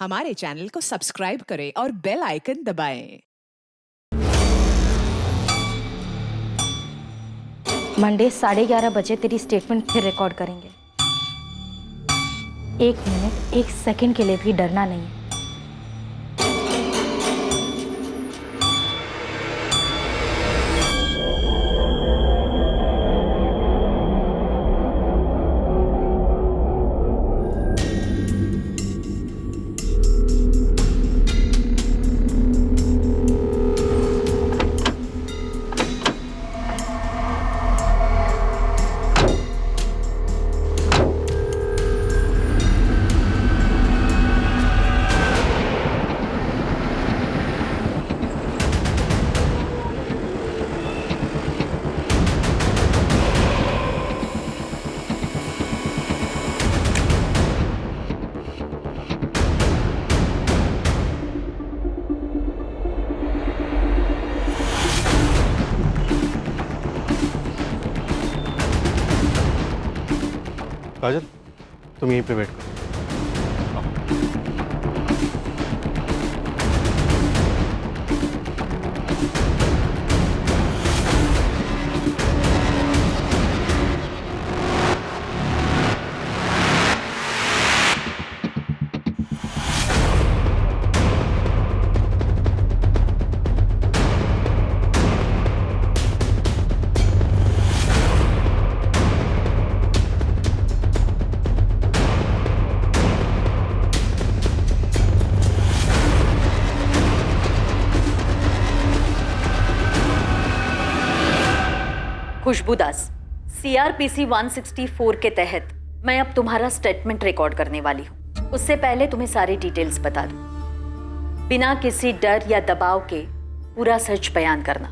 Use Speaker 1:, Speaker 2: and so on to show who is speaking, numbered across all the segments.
Speaker 1: हमारे चैनल को सब्सक्राइब करें और बेल आइकन दबाएं।
Speaker 2: मंडे 11:30 बजे तेरी स्टेटमेंट फिर रिकॉर्ड करेंगे। 1 मिनट 1 सेकंड के लिए भी डरना नहीं है।
Speaker 3: काजल, तुम यहीं पे वेट करो।
Speaker 4: खुशबू दास, CRPC 164 के तहत मैं अब तुम्हारा स्टेटमेंट रिकॉर्ड करने वाली हूँ। उससे पहले तुम्हें सारी डिटेल्स बता दूं। बिना किसी डर या दबाव के पूरा सच बयान करना।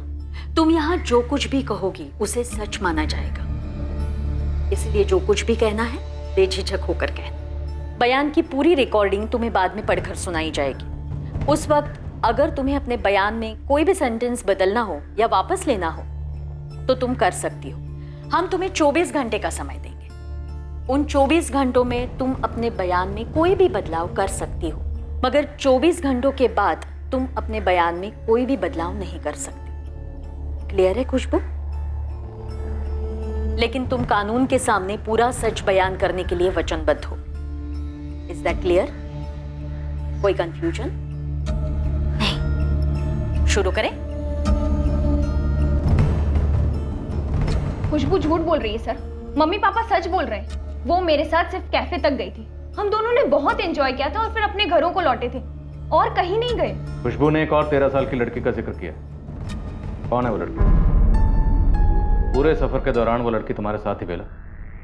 Speaker 4: तुम यहाँ जो कुछ भी कहोगी उसे सच माना जाएगा, इसलिए जो कुछ भी कहना है बेझिझक होकर कहना। बयान की पूरी रिकॉर्डिंग तुम्हें बाद में पढ़कर सुनाई जाएगी। उस वक्त अगर तुम्हें अपने बयान में कोई भी सेंटेंस बदलना हो या वापस लेना हो तो तुम कर सकती हो। हम तुम्हें 24 घंटे का समय देंगे। उन 24 घंटों में तुम अपने बयान में कोई भी बदलाव कर सकती हो, मगर 24 घंटों के बाद तुम अपने बयान में कोई भी बदलाव नहीं कर सकती। क्लियर है खुशबू? लेकिन तुम कानून के सामने पूरा सच बयान करने के लिए वचनबद्ध हो। Is that clear? कोई कंफ्यूजन नहीं? शुरू करें।
Speaker 5: खुशबू झूठ बोल रही है सर। मम्मी पापा सच बोल रहे हैं। वो मेरे साथ सिर्फ कैफे तक गई थी। हम दोनों ने बहुत एंजॉय किया था और फिर अपने घरों को लौटे थे और कहीं नहीं गए।
Speaker 6: खुशबू ने एक और 13 साल की लड़की का जिक्र किया। कौन है वो लड़की? पूरे सफर के दौरान वो लड़की तुम्हारे साथ ही बेला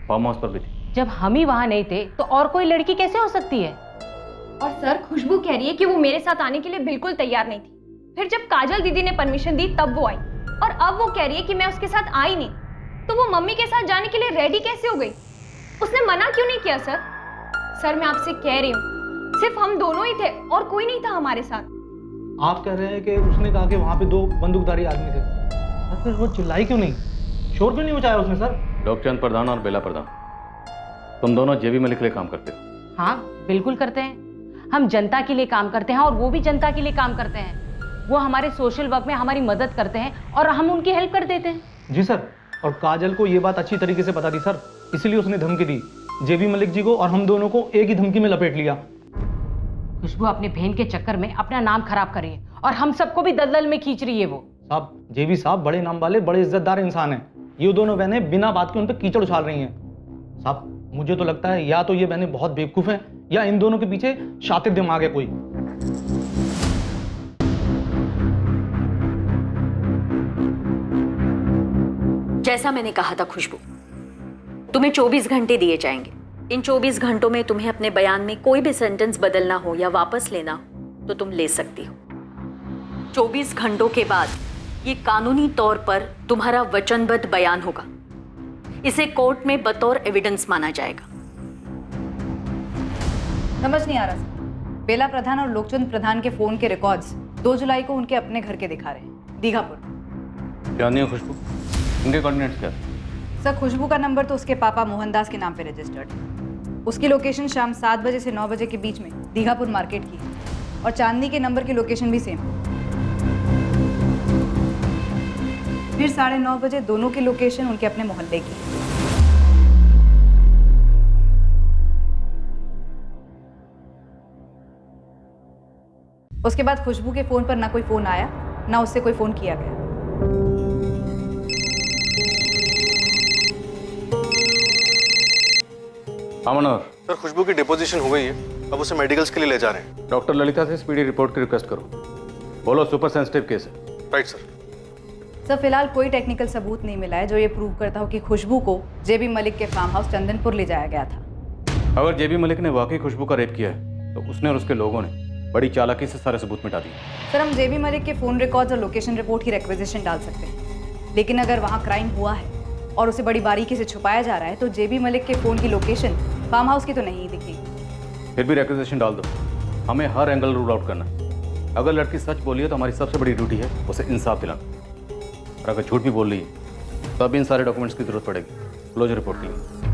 Speaker 6: फार्म हाउस पर भी थी।
Speaker 7: जब हम ही वहां नहीं थे तो और कोई लड़की कैसे हो सकती है?
Speaker 5: और सर खुशबू कह रही है कि वो मेरे साथ आने के लिए बिल्कुल तैयार नहीं थी। फिर जब काजल दीदी ने परमिशन दी तब वो आई, और अब वो कह रही है कि मैं उसके साथ आई नहीं। तो वो मम्मी के साथ जाने के लिए रेडी कैसे हो गई? उसने मना क्यों नहीं किया सर? सर मैं आपसे कह रही हूँ, सिर्फ हम दोनों ही थे और कोई नहीं था हमारे साथ।
Speaker 8: आप कह रहे हैं कि उसने कहा कि वहाँ पे 2 बंदूकधारी आदमी थे, तो फिर वो चिल्लाई क्यों नहीं, शोर क्यों नहीं मचाया उसने सर?
Speaker 6: लोकचंद प्रधान और बेला प्रधान, तुम दोनों जेबी मलिक के लिए काम करते हो।
Speaker 7: हाँ बिल्कुल करते हैं। हम जनता के लिए काम करते हैं और वो भी जनता के लिए काम करते हैं। वो हमारे सोशल वर्क में हमारी मदद करते हैं और हम उनकी हेल्प कर देते हैं।
Speaker 8: जी सर, और काजल को ये बात अच्छी तरीके से पता थी सर, इसीलिए उसने धमकी दी जेबी मलिक जी को, और हम दोनों को एक ही धमकी में लपेट लिया।
Speaker 7: खुशबू अपने बहन के चक्कर में अपना नाम खराब कर रही है और हम सबको भी दलदल में खींच रही है। वो
Speaker 8: साहब, जेबी साहब बड़े नाम वाले बड़े इज्जतदार इंसान हैं। ये दोनों बहनें बिना बात के उन पर कीचड़ उछाल रही हैं। साहब मुझे तो लगता है या तो ये बहनें बहुत बेवकूफ हैं या इन दोनों के पीछे शातिर दिमाग है कोई।
Speaker 4: जैसा मैंने कहा था खुशबू, तुम्हें 24 घंटे दिए जाएंगे। इन 24 घंटों में तुम्हें अपने बयान में कोई भी सेंटेंस बदलना हो या वापस लेना हो तो तुम ले सकती हो। 24 घंटों के बाद ये कानूनी तौर पर तुम्हारा वचनबद्ध बयान होगा। इसे कोर्ट में बतौर एविडेंस माना जाएगा।
Speaker 9: समझ नहीं आ रहा सर। बेला प्रधान और लोकचंद प्रधान के फोन के रिकॉर्ड्स 2 जुलाई को उनके अपने घर के दिखा रहे हैं, दीघापुर।
Speaker 6: जानती हो खुशबू, उनके कोऑर्डिनेट्स क्या?
Speaker 9: सर खुशबू का नंबर तो उसके पापा मोहनदास के नाम पे रजिस्टर्ड है। उसकी लोकेशन शाम 7 बजे से 9 बजे के बीच में दीघापुर मार्केट की है और चांदनी के नंबर की लोकेशन भी सेम। फिर 9:30 बजे दोनों की लोकेशन उनके अपने मोहल्ले की है। उसके बाद खुशबू के फोन पर ना कोई फोन आया, ना उससे कोई फोन किया गया।
Speaker 6: हाँ मनोहर,
Speaker 3: सर खुशबू की डिपोजिशन हो गई है, अब उसे मेडिकल्स के लिए ले जा रहे हैं।
Speaker 6: डॉक्टर ललिता से स्पीडी रिपोर्ट की रिक्वेस्ट करो। बोलो सुपर सेंसिटिव केस है।
Speaker 3: Right sir.
Speaker 9: सर फिलहाल कोई टेक्निकल सबूत नहीं मिला है जो ये प्रूव करता हो कि खुशबू को जेबी मलिक के फार्म हाउस चंदनपुर ले जाया गया था।
Speaker 6: अगर जेबी मलिक ने वाकई खुशबू का रेप किया है तो उसने और उसके लोगों ने बड़ी चालाकी से सारे सबूत मिटा दिए।
Speaker 9: सर हम जेबी मलिक के फोन रिकॉर्ड्स और लोकेशन रिपोर्ट की रिक्वेजिशन डाल सकते हैं, लेकिन अगर वहाँ क्राइम हुआ है और उसे बड़ी बारीकी से छुपाया जा रहा है तो जेबी मलिक के फोन की लोकेशन फार्म हाउस की तो नहीं दिखेगी।
Speaker 6: फिर भी रिक्वेजिशन डाल दो, हमें हर एंगल रूल आउट करना है। अगर लड़की सच बोली है तो हमारी सबसे बड़ी ड्यूटी है उसे इंसाफ दिलाना, और अगर झूठ भी बोल रही है तब इन सारे डॉक्यूमेंट्स की जरूरत पड़ेगी क्लोजर रिपोर्ट के लिए।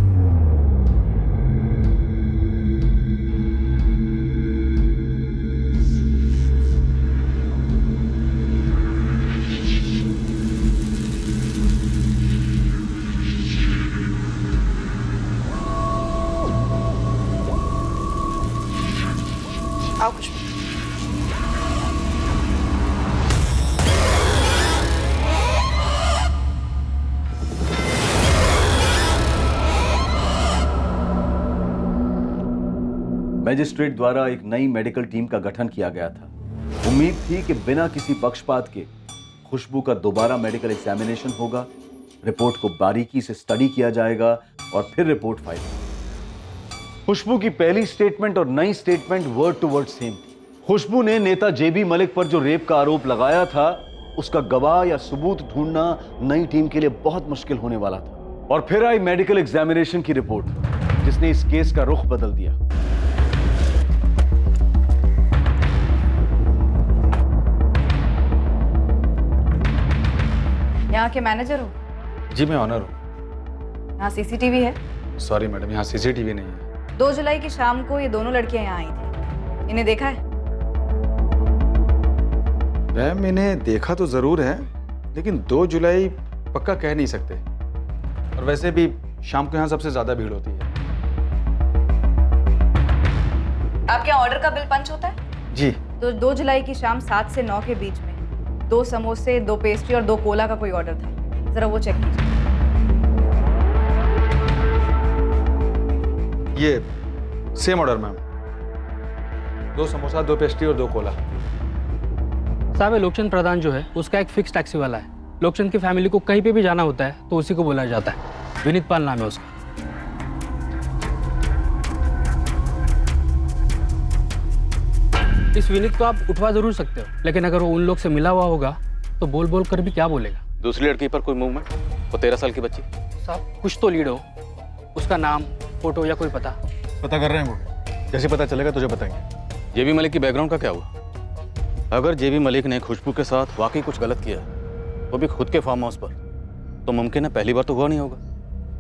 Speaker 9: आओ खुशबू।
Speaker 10: मैजिस्ट्रेट द्वारा एक नई मेडिकल टीम का गठन किया गया था। उम्मीद थी कि बिना किसी पक्षपात के खुशबू का दोबारा मेडिकल एग्जामिनेशन होगा, रिपोर्ट को बारीकी से स्टडी किया जाएगा और फिर रिपोर्ट फाइल। खुशबू की पहली स्टेटमेंट और नई statement word to word same थी। खुशबू ने नेता जेबी मलिक पर जो रेप का आरोप लगाया था उसका गवाह या सबूत ढूंढना नई टीम के लिए बहुत मुश्किल होने वाला था। और फिर आई मेडिकल एग्जामिनेशन की रिपोर्ट जिसने इस केस का रुख बदल दिया।
Speaker 9: यहाँ के मैनेजर हो?
Speaker 11: जी मैं ऑनर हूँ।
Speaker 9: यहाँ सीसीटीवी है?
Speaker 11: सॉरी मैडम, यहाँ सीसीटीवी नहीं है।
Speaker 9: 2 जुलाई की शाम को ये दोनों लड़कियां यहाँ आई थी, इन्हें देखा है?
Speaker 11: मैम इन्हें देखा तो जरूर है, लेकिन 2 जुलाई पक्का कह नहीं सकते। और वैसे भी शाम को यहाँ सबसे ज्यादा भीड़ होती है।
Speaker 9: आपके यहाँ ऑर्डर का बिल पंच होता है?
Speaker 11: जी।
Speaker 9: तो 2 जुलाई की शाम 7 से 9 के बीच में 2 समोसे, 2 पेस्ट्री और 2 कोला का कोई ऑर्डर था, जरा वो चेक कीजिए।
Speaker 11: ये same order ma'am, 2 samosa, 2 pastry और 2 कोला।
Speaker 12: साहब लोकचंद प्रधान जो है उसका एक फिक्स टैक्सी वाला है। लोकचंद की फैमिली को कहीं पे भी जाना होता है तो उसी को बुलाया जाता है। विनीत पाल नाम है उसका। इस विनीत को आप उठवा जरूर सकते हो, लेकिन अगर वो उन लोग से मिला हुआ होगा तो बोल बोल कर भी क्या बोलेगा।
Speaker 6: दूसरी लड़की पर कोई मूवमेंट? वो 13 साल की बच्ची।
Speaker 12: साहब कुछ तो लीड हो, उसका नाम, फोटो या कोई पता
Speaker 3: कर रहे हैं वो, जैसे पता चलेगा तुझे बताएंगे।
Speaker 6: जेबी मलिक की बैकग्राउंड का क्या हुआ? अगर जेबी मलिक ने खुशबू के साथ वाकई कुछ गलत किया, वो भी खुद के फार्म हाउस पर, तो मुमकिन है पहली बार तो हुआ नहीं होगा,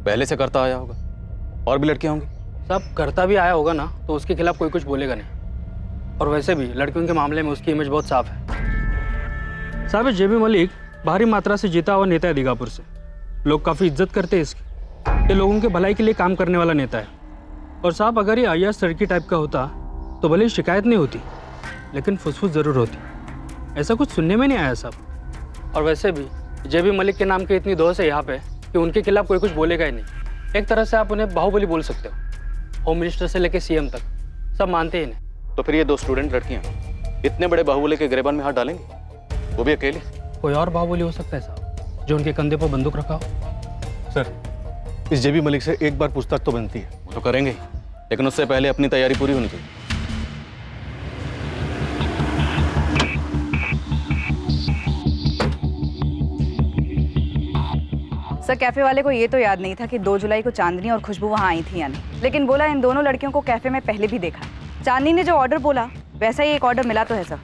Speaker 6: पहले से करता आया होगा। और भी लड़कियां होंगी।
Speaker 12: साहब करता भी आया होगा ना तो उसके खिलाफ कोई कुछ बोलेगा नहीं। और वैसे भी लड़कियों के मामले में उसकी इमेज बहुत साफ है। साहब जेबी मलिक भारी मात्रा से जीता हुआ नेता है दीघापुर से। लोग काफ़ी इज्जत करते हैं इसकी। ये लोगों के भलाई के लिए काम करने वाला नेता है। और साहब अगर ये आईएएस सड़की टाइप का होता तो भले ही शिकायत नहीं होती, लेकिन फुसफुस ज़रूर होती। ऐसा कुछ सुनने में नहीं आया साहब। और वैसे भी जेबी मलिक के नाम की इतनी दोष है यहाँ पे कि उनके खिलाफ कोई कुछ बोलेगा ही नहीं। एक तरह से आप उन्हें बाहुबली बोल सकते हो। होम मिनिस्टर से लेकर सीएम तक सब मानते ही नहीं।
Speaker 6: तो फिर ये 2 स्टूडेंट लड़कियां इतने बड़े बाहुबली के गिरेबान में हाथ डालेंगे, वो भी अकेले?
Speaker 12: कोई और बाहुबली हो सकता है साहब जो उनके कंधे पर बंदूक रखा हो।
Speaker 3: सर इस जेबी मलिक से एक बार पूछताछ तो बनती है।
Speaker 6: वो तो करेंगे, लेकिन उससे पहले अपनी तैयारी पूरी होनी चाहिए।
Speaker 9: सर कैफे वाले को ये तो याद नहीं था कि 2 जुलाई को चांदनी और खुशबू वहाँ आई थी या नहीं, लेकिन बोला इन दोनों लड़कियों को कैफे में पहले भी देखा। चांदनी ने जो ऑर्डर बोला वैसा ही एक ऑर्डर मिला तो है सर,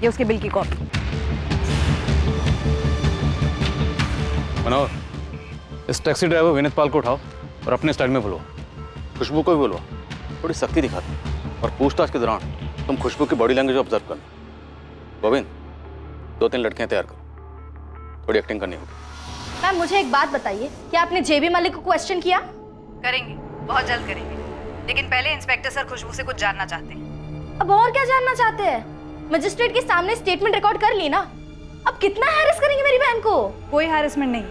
Speaker 9: ये उसके बिल की कॉपी।
Speaker 6: मनोहर, इस टैक्सी ड्राइवर विनीत पाल को उठाओ और अपने स्टाइल में बुलवाओ। खुशबू को भी बुलवाओ। थोड़ी सख्ती दिखाते हैं और पूछताछ के दौरान तुम खुशबू की बॉडी लैंग्वेज ऑब्जर्व करना। गोविंद, 2-3 लड़कियां तैयार करो, थोड़ी एक्टिंग करनी होगी।
Speaker 2: मैम मुझे एक बात बताइए, क्या आपने जेबी मलिक को क्वेश्चन किया?
Speaker 9: करेंगे, बहुत जल्द करेंगे, लेकिन पहले इंस्पेक्टर सर खुशबू से कुछ जानना चाहते हैं।
Speaker 2: अब और क्या जानना चाहते हैं? मजिस्ट्रेट के सामने स्टेटमेंट रिकॉर्ड कर ली ना, अब कितना हैरेस करेंगे मेरी बहन को?
Speaker 9: कोई हैरेसमेंट नहीं है,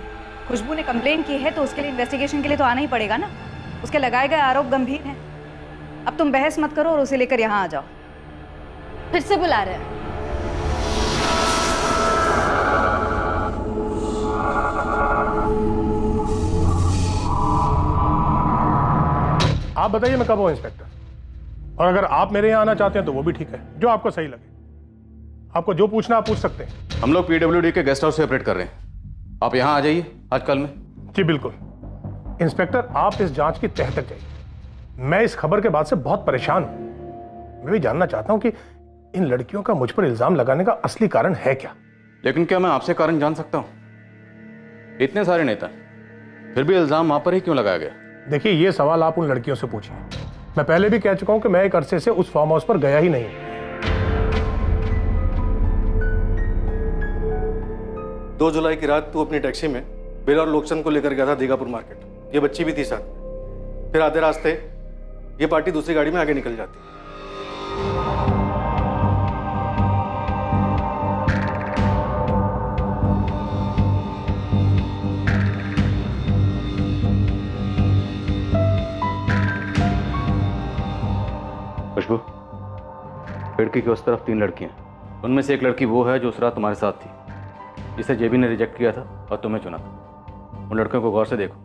Speaker 9: खुशबू ने कंप्लेन की है तो उसके लिए इन्वेस्टिगेशन के लिए तो आना ही पड़ेगा ना। उसके लगाए गए आरोप गंभीर हैं। अब तुम बहस मत करो और उसे लेकर यहाँ आ जाओ।
Speaker 2: फिर से बुला रहे हैं।
Speaker 13: आप बताइए मैं कब हूँ इंस्पेक्टर, और अगर आप मेरे यहाँ आना चाहते हैं तो वो भी ठीक है, जो आपको सही लगे। आपको जो पूछना आप पूछ सकते हैं।
Speaker 6: हम लोग पीडब्ल्यूडी के गेस्ट हाउस से ऑपरेट कर रहे हैं, आप यहाँ आ जाइए आज कल में।
Speaker 13: जी बिल्कुल इंस्पेक्टर, आप इस जांच की तह तक जाइए। मैं इस खबर के बाद से बहुत परेशान हूँ। मैं भी जानना चाहता हूँ कि इन लड़कियों का मुझ पर इल्जाम लगाने का असली कारण है क्या।
Speaker 6: लेकिन क्या मैं आपसे कारण जान सकता हूँ? इतने सारे नेता फिर भी इल्जाम वहां पर ही क्यों लगाया गया?
Speaker 13: देखिए ये सवाल आप उन लड़कियों से पूछिए। मैं पहले भी कह चुका हूं कि मैं एक अरसे से उस फार्म हाउस पर गया ही नहीं।
Speaker 3: 2 जुलाई की रात तू अपनी टैक्सी में बेला और लोकचंद को लेकर गया था दीगापुर मार्केट। ये बच्ची भी थी साथ में। फिर आधे रास्ते ये पार्टी दूसरी गाड़ी में आगे निकल जाती।
Speaker 6: खुशबू, खिड़की के उस तरफ 3 लड़कियां, उनमें से एक लड़की वो है जो उस रात तुम्हारे साथ थी, जिसे जेबी ने रिजेक्ट किया था और तुम्हें चुना था। उन लड़कियों को गौर से देखो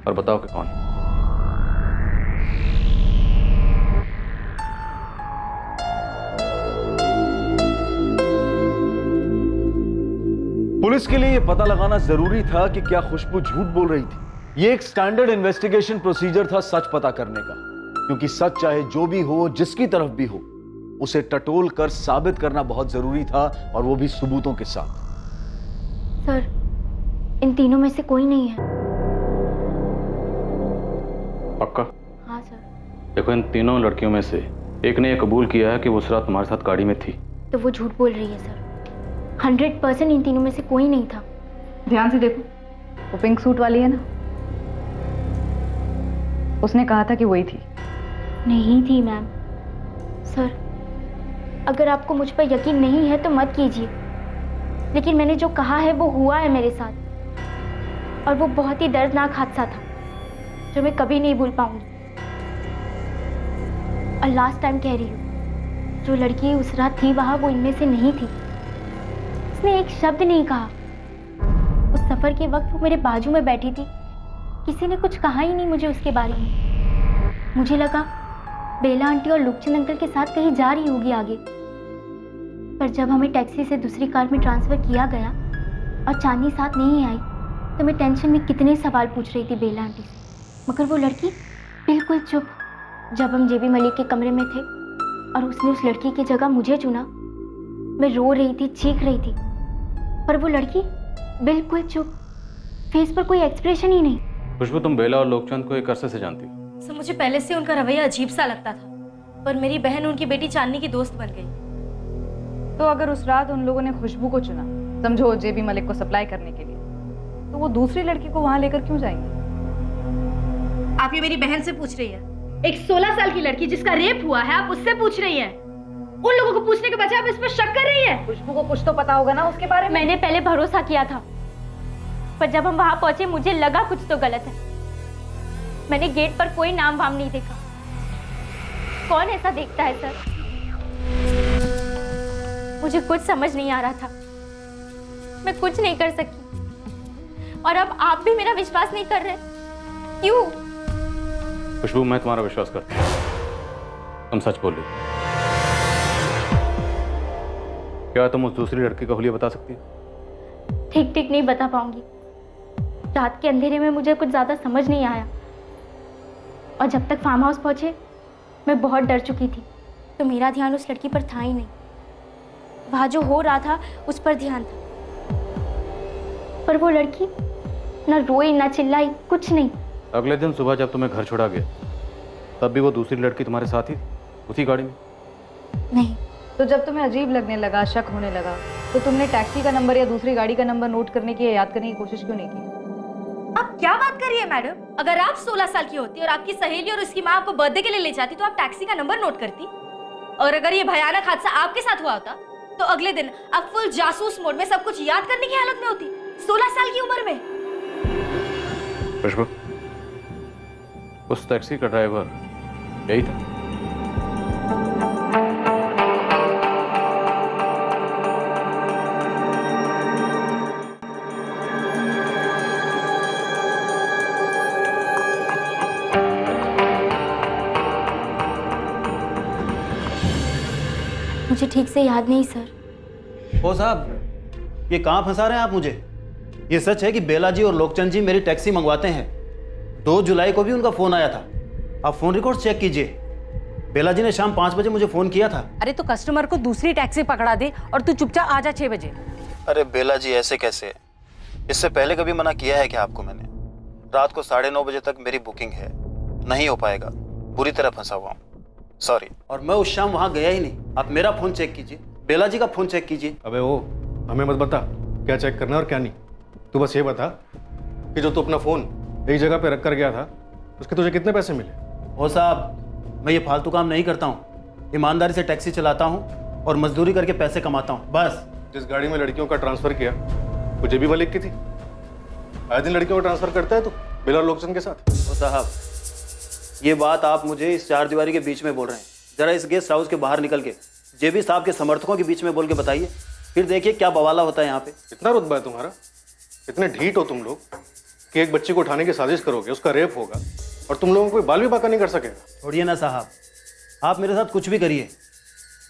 Speaker 6: और बताओ कि कौन है।
Speaker 10: पुलिस के लिए यह पता लगाना जरूरी था कि क्या खुशबू झूठ बोल रही थी। यह एक स्टैंडर्ड इन्वेस्टिगेशन प्रोसीजर था सच पता करने का, क्योंकि सच चाहे जो भी हो, जिसकी तरफ भी हो, उसे टटोल कर साबित करना बहुत जरूरी था, और वो भी सबूतों के साथ।
Speaker 2: सर, इन तीनों में से कोई नहीं है।
Speaker 6: पक्का?
Speaker 2: हाँ सर।
Speaker 6: देखो, इन तीनों लड़कियों में से एक ने यह कबूल किया है कि वो उस रात तुम्हारे साथ गाड़ी में थी।
Speaker 2: तो वो झूठ बोल रही है सर। 100% इन तीनों में से कोई नहीं था।
Speaker 9: ध्यान से देखो, वो पिंक सूट वाली है ना, उसने कहा था कि वही थी।
Speaker 2: नहीं थी मैम। सर, अगर आपको मुझ पर यकीन नहीं है तो मत कीजिए, लेकिन मैंने जो कहा है वो हुआ है मेरे साथ, और वो बहुत ही दर्दनाक हादसा था जो मैं कभी नहीं भूल पाऊंगी। और लास्ट टाइम कह रही हूँ, जो लड़की उस रात थी वहां, वो इनमें से नहीं थी। उसने एक शब्द नहीं कहा। उस सफर के वक्त वो मेरे बाजू में बैठी थी, किसी ने कुछ कहा ही नहीं मुझे उसके बारे में। मुझे लगा बेला आंटी और लुकचंद अंकल के साथ कहीं जा रही होगी आगे, पर जब हमें टैक्सी से दूसरी कार में ट्रांसफर किया गया और चांदनी साथ नहीं आई, तो मैं टेंशन में कितने सवाल पूछ रही थी बेला आंटी से, मगर वो लड़की बिल्कुल चुप। जब हम जेबी मलिक के कमरे में थे और उसने उस लड़की की जगह मुझे चुना, मैं रो रही थी, चीख रही थी, पर वो लड़की बिल्कुल चुप, फेस पर कोई एक्सप्रेशन ही नहीं।
Speaker 6: खुशबू, तुम बेला और लोकचंद को एक अरसे से जानती हो।
Speaker 2: सर, मुझे पहले से उनका रवैया अजीब सा लगता था, पर मेरी बहन उनकी बेटी चांदनी की दोस्त बन गई।
Speaker 9: तो अगर उस रात उन लोगों ने खुशबू को चुना, समझो जेबी मलिक को सप्लाई करने के लिए, तो वो दूसरी लड़की को वहां लेकर क्यों जाएंगे?
Speaker 2: आप ये मेरी बहन से पूछ रही है? एक 16 साल की लड़की जिसका रेप हुआ है, आप उससे पूछ रही हैं? उन लोगों को पूछने के बजाय आप इस पर शक कर रही हैं?
Speaker 9: खुशबू को कुछ तो पता होगा ना उसके बारे में।
Speaker 2: मैंने पहले भरोसा किया था, पर जब हम वहां पहुंचे मुझे लगा कुछ तो गलत है। मैंने गेट पर कोई नाम वाम नहीं देखा। कौन ऐसा देखता है सर? मुझे कुछ समझ नहीं आ रहा था, मैं कुछ नहीं कर सकी, और अब आप भी मेरा विश्वास नहीं कर रहे। क्यों?
Speaker 6: खुशबू, मैं तुम्हारा विश्वास करता हूं, तुम सच बोल रही हो। क्या तुम उस दूसरी लड़की का हुलिया बता सकती हो?
Speaker 2: ठीक ठीक नहीं बता पाऊंगी। रात के अंधेरे में मुझे कुछ ज्यादा समझ नहीं आया, और जब तक फार्म हाउस पहुंचे मैं बहुत डर चुकी थी, तो मेरा ध्यान उस लड़की पर था ही नहीं। वहां जो हो रहा था उस पर ध्यान था, पर वो लड़की ना रोई ना चिल्लाई, कुछ नहीं।
Speaker 6: अगले दिन सुबह जब तुम्हें घर छोड़ा गया तब भी वो दूसरी लड़की तुम्हारे साथ ही उसी गाड़ी में?
Speaker 2: नहीं।
Speaker 9: तो जब तुम्हें अजीब लगने लगा, शक होने लगा, तो तुमने टैक्सी का नंबर या दूसरी गाड़ी का नंबर नोट करने की या याद करने की कोशिश क्यों नहीं की?
Speaker 2: आप क्या बात कर रही है मैडम? अगर आप 16 साल की होती और आपकी सहेली और उसकी माँ आपको बर्थडे के लिए ले जाती तो आप टैक्सी का नंबर नोट करती। और अगर ये भयानक हादसा आपके साथ हुआ होता तो अगले दिन आप फुल जासूस मोड में सब कुछ याद करने की हालत में होती, 16 साल की उम्र में।
Speaker 6: खुशबू, उस टैक्सी का ड्राइवर यही था।
Speaker 2: मुझे ठीक से याद नहीं सर।
Speaker 14: ओ साहब, ये कहाँ फंसा रहे हैं आप मुझे? ये सच है कि बेला जी और लोकचंद जी मेरी टैक्सी मंगवाते हैं। 2 जुलाई को भी उनका फोन आया था। आप फोन रिकॉर्ड चेक कीजिए। बेला जी ने शाम 5 बजे मुझे फोन किया था।
Speaker 7: अरे तो कस्टमर को दूसरी टैक्सी पकड़ा दे और तू चुपचाप आ जा 6 बजे।
Speaker 14: अरे बेला जी, ऐसे कैसे? इससे पहले कभी मना किया है क्या आपको मैंने? रात को 9:30 बजे तक मेरी बुकिंग है, नहीं हो पाएगा। बुरी तरह फंसा हुआ हूँ, सॉरी। और मैं उस शाम वहां गया ही नहीं। आप मेरा फोन चेक कीजिए, बेला जी का फोन चेक कीजिए।
Speaker 3: अबे वो हमें मत बता क्या चेक करना है और क्या नहीं। तू बस ये बता कि जो तू अपना फ़ोन एक जगह पे रख कर गया था उसके तुझे कितने पैसे मिले?
Speaker 14: ओ साहब, मैं ये फालतू काम नहीं करता हूँ। ईमानदारी से टैक्सी चलाता हूँ और मजदूरी करके पैसे कमाता हूँ, बस।
Speaker 3: जिस गाड़ी में लड़कियों का ट्रांसफ़र किया वो जेबी मलिक की थी। आए दिन लड़कियों का ट्रांसफ़र करता है तू बेला और लोकचंद के साथ।
Speaker 14: ओ साहब, ये बात आप मुझे इस 4 दीवारी के बीच में बोल रहे हैं। जरा इस गेस्ट हाउस के बाहर निकल के जेबी साहब के समर्थकों के बीच में बोल के बताइए, फिर देखिए क्या बवाला होता है यहाँ पे।
Speaker 3: इतना रुतबा है तुम्हारा? इतने ढीठ हो तुम लोग कि एक बच्ची को उठाने की साजिश करोगे, उसका रेप होगा और तुम लोगों को कोई बाल भी बाका नहीं कर सकेगा।
Speaker 14: छोड़िए ना साहब, आप मेरे साथ कुछ भी करिए,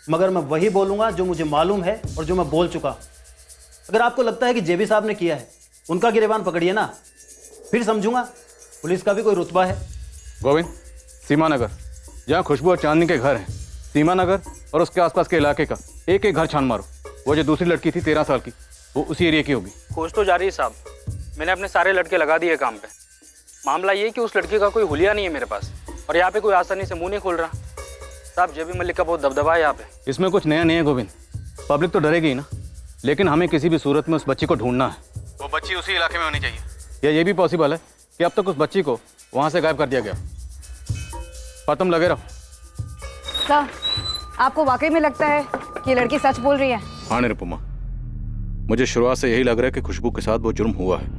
Speaker 14: मगर मैं वही बोलूँगा जो मुझे मालूम है और जो मैं बोल चुका। अगर आपको लगता है कि जेबी साहब ने किया है, उनका गिरेबान पकड़िए ना, फिर समझूंगा पुलिस का भी कोई रुतबा है।
Speaker 6: गोविंद, सीमानगर जहाँ खुशबू और चांदनी के घर हैं, सीमानगर और उसके आसपास के इलाके का एक एक घर छान मारो। वो जो दूसरी लड़की थी 13 साल की, वो उसी एरिया की होगी।
Speaker 12: खोज तो जारी है साहब, मैंने अपने सारे लड़के लगा दिए काम पे। मामला ये कि उस लड़की का कोई हुलिया नहीं है मेरे पास और यहाँ पे कोई आसानी से मुंह नहीं खोल रहा। साहब, जेबी मलिक का बहुत दबदबा है यहाँ पे।
Speaker 6: इसमें कुछ नया नहीं है गोविंद, पब्लिक तो डरेगी ही ना, लेकिन हमें किसी भी सूरत में उस बच्ची को ढूंढना है। वो बच्ची उसी इलाके में होनी चाहिए। या ये भी पॉसिबल है कि अब तक उस बच्ची को वहाँ से गायब कर दिया गया। पर तुम लगे रहो।
Speaker 9: साहब, आपको वाकई में लगता है कि लड़की सच बोल रही है?
Speaker 6: हाँ निरुपमा, मुझे शुरुआत से यही लग रहा है कि खुशबू के साथ वो जुर्म हुआ है।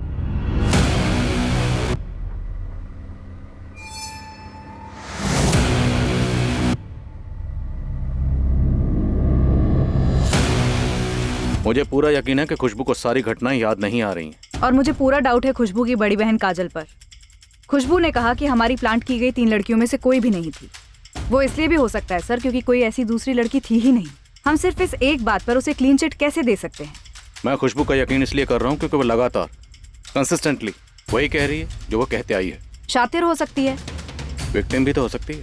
Speaker 6: मुझे पूरा यकीन है कि खुशबू को सारी घटनाएं याद नहीं आ रही हैं।
Speaker 9: और मुझे पूरा डाउट है खुशबू की बड़ी बहन काजल पर। खुशबू ने कहा कि हमारी प्लांट की गई 3 लड़कियों में से कोई भी नहीं थी। वो इसलिए भी हो सकता है सर क्योंकि कोई ऐसी दूसरी लड़की थी ही नहीं। हम सिर्फ इस एक बात पर उसे क्लीन चिट कैसे दे सकते हैं?
Speaker 6: मैं खुशबू का यकीन इसलिए कर रहा हूँ क्योंकि वो लगातार कंसिस्टेंटली वही कह रही है जो वो कहते आई है।
Speaker 9: शातिर हो सकती है,
Speaker 6: विक्टिम भी तो हो सकती है।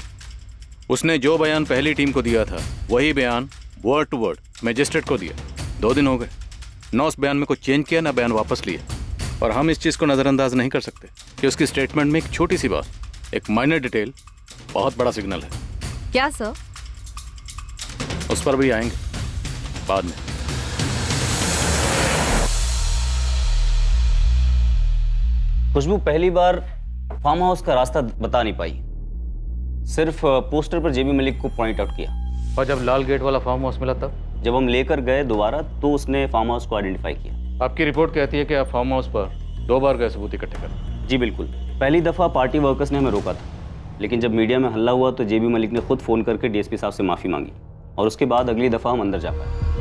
Speaker 6: उसने जो बयान पहली टीम को दिया था वही बयान वर्ड टू वर्ड मजिस्ट्रेट को दिया। 2 दिन हो गए, ना उस बयान में कुछ चेंज किया ना बयान वापस लिया। और हम इस चीज़ को नज़रअंदाज नहीं कर सकते कि उसकी स्टेटमेंट में एक छोटी सी बात, एक माइनर डिटेल बहुत बड़ा सिग्नल है।
Speaker 9: क्या सर?
Speaker 6: उस पर भी आएंगे बाद में।
Speaker 15: खुशबू पहली बार फार्म हाउस का रास्ता बता नहीं पाई, सिर्फ पोस्टर पर जेबी मलिक को पॉइंट आउट किया।
Speaker 6: और जब लाल गेट वाला फार्म हाउस मिला तब
Speaker 15: जब हम लेकर गए दोबारा तो उसने फार्म हाउस को आइडेंटिफाई किया।
Speaker 6: आपकी रिपोर्ट कहती है कि आप फार्म हाउस पर 2 बार गए सबूत इकट्ठे कर।
Speaker 15: जी बिल्कुल। पहली दफ़ा पार्टी वर्कर्स ने हमें रोका था, लेकिन जब मीडिया में हल्ला हुआ तो जेबी मलिक ने खुद फ़ोन करके डीएसपी साहब से माफ़ी मांगी और उसके बाद अगली दफ़ा हम अंदर जा पाए।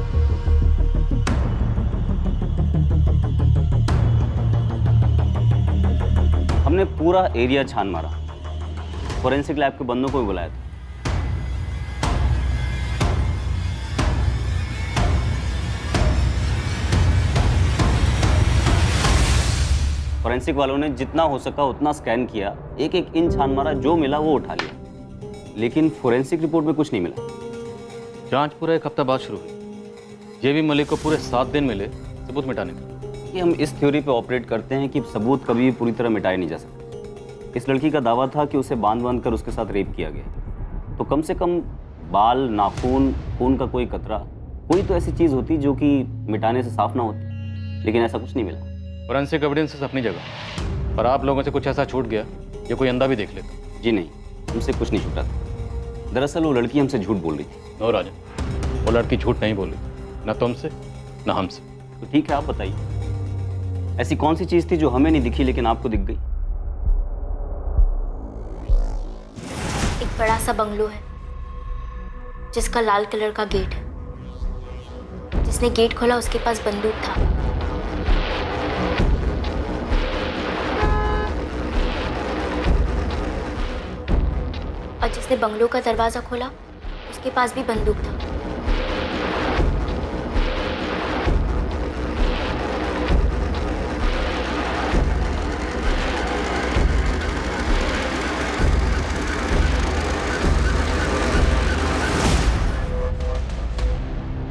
Speaker 15: हमने पूरा एरिया छान मारा, फोरेंसिक लैब के बंदों को भी बुलाया था। फोरेंसिक वालों ने जितना हो सका उतना स्कैन किया, एक एक इंच छान मारा, जो मिला वो उठा लिया, लेकिन फोरेंसिक रिपोर्ट में कुछ नहीं मिला।
Speaker 6: जांच पूरा 1 हफ्ता बाद शुरू हुई। जेबी मलिक को पूरे 7 दिन मिले सबूत मिटाने के।
Speaker 15: कि हम इस थ्योरी पे ऑपरेट करते हैं कि सबूत कभी पूरी तरह मिटाए नहीं जा सकते। इस लड़की का दावा था कि उसे बांध कर उसके साथ रेप किया गया। तो कम से कम बाल, नाखून, खून का कोई कतरा, कोई तो ऐसी चीज़ होती जो कि मिटाने से साफ ना होती, लेकिन ऐसा कुछ नहीं मिला।
Speaker 6: फोरेंसिक एविडेंसेस अपनी जगह, पर आप लोगों से कुछ ऐसा छूट गया या कोई अंधा भी देख लेता?
Speaker 15: जी नहीं, हमसे कुछ नहीं छूटा था। दरअसल वो लड़की हमसे झूठ बोल रही थी।
Speaker 6: नो राजन, वो लड़की झूठ नहीं बोल रही, ना तुमसे ना हमसे।
Speaker 15: तो ठीक है, आप बताइए, ऐसी कौन सी चीज़ थी जो हमें नहीं दिखी लेकिन आपको दिख गई?
Speaker 2: एक बड़ा सा बंगलो है जिसका लाल कलर का गेट है। जिसने गेट खोला उसके पास बंदूक था। और जिसने बंगलो का दरवाजा खोला उसके पास भी बंदूक था।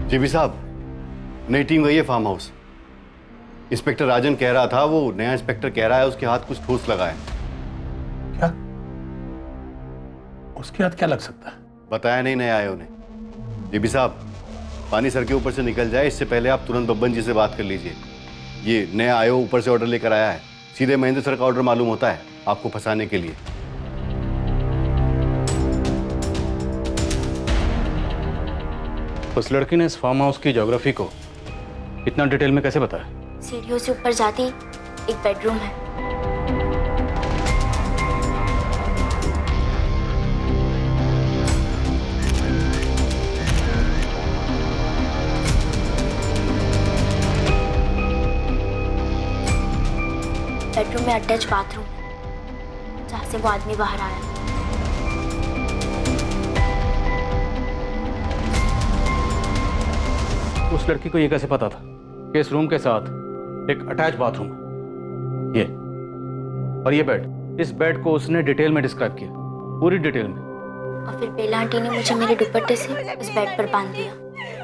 Speaker 16: जीबी साहब, नई टीम गई है फार्म हाउस। इंस्पेक्टर राजन कह रहा था, वो नया इंस्पेक्टर कह रहा है उसके हाथ कुछ ठोस लगा है।
Speaker 13: क्या? उसके हाथ क्या लग सकता है?
Speaker 16: बताया नहीं नए आए उन्हें। जीबी साहब, पानी सर के ऊपर से निकल जाए इससे पहले आप तुरंत बब्बन जी से बात कर लीजिए। ये नया आयो ऊपर से ऑर्डर लेकर आया है, सीधे महेंद्र सर का ऑर्डर मालूम होता है आपको फंसाने के लिए।
Speaker 6: उस लड़की ने इस फार्म हाउस की ज्योग्राफी को इतना डिटेल में कैसे बताया?
Speaker 2: सीढ़ियों से ऊपर जाती एक बेडरूम है। बेडरूम में अटैच बाथरूम है जहाँ से वो आदमी बाहर आया।
Speaker 6: उस लड़की को ये कैसे पता था कि इस रूम के साथ एक अटैच बाथरूम है? ये और ये बेड, इस बेड को उसने डिटेल में डिस्क्राइब किया, पूरी डिटेल में।
Speaker 2: और फिर बेला आंटी ने मुझे मेरे दुपट्टे से उस बेड पर बांध दिया।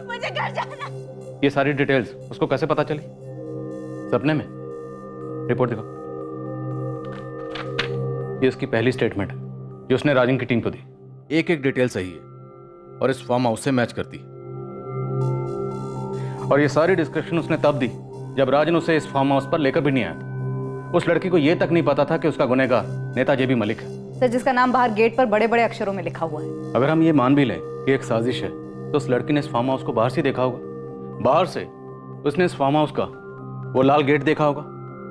Speaker 5: मुझे घर जाना।
Speaker 6: ये सारी डिटेल्स उसको कैसे पता चली? सपने में? रिपोर्ट दिखाओ। ये उसकी पहली स्टेटमेंट है जो उसने राजन की टीम को दी। एक एक डिटेल सही है और इस फार्म हाउस से मैच करती है। और ये सारी डिस्क्रिप्शन उसने तब दी जब राजन उसे इस फार्म हाउस पर लेकर भी नहीं आया था। उस लड़की को यह तक नहीं पता था कि उसका गुनहगार नेता जेबी मलिक है।
Speaker 9: सर, जिसका नाम बाहर गेट पर बड़े बड़े अक्षरों में लिखा हुआ है।
Speaker 6: अगर हम ये मान भी लें कि एक साजिश है, तो उस लड़की ने इस फार्म हाउस को बाहर से देखा होगा। बाहर से उसने इस फार्म हाउस का वो लाल गेट देखा होगा,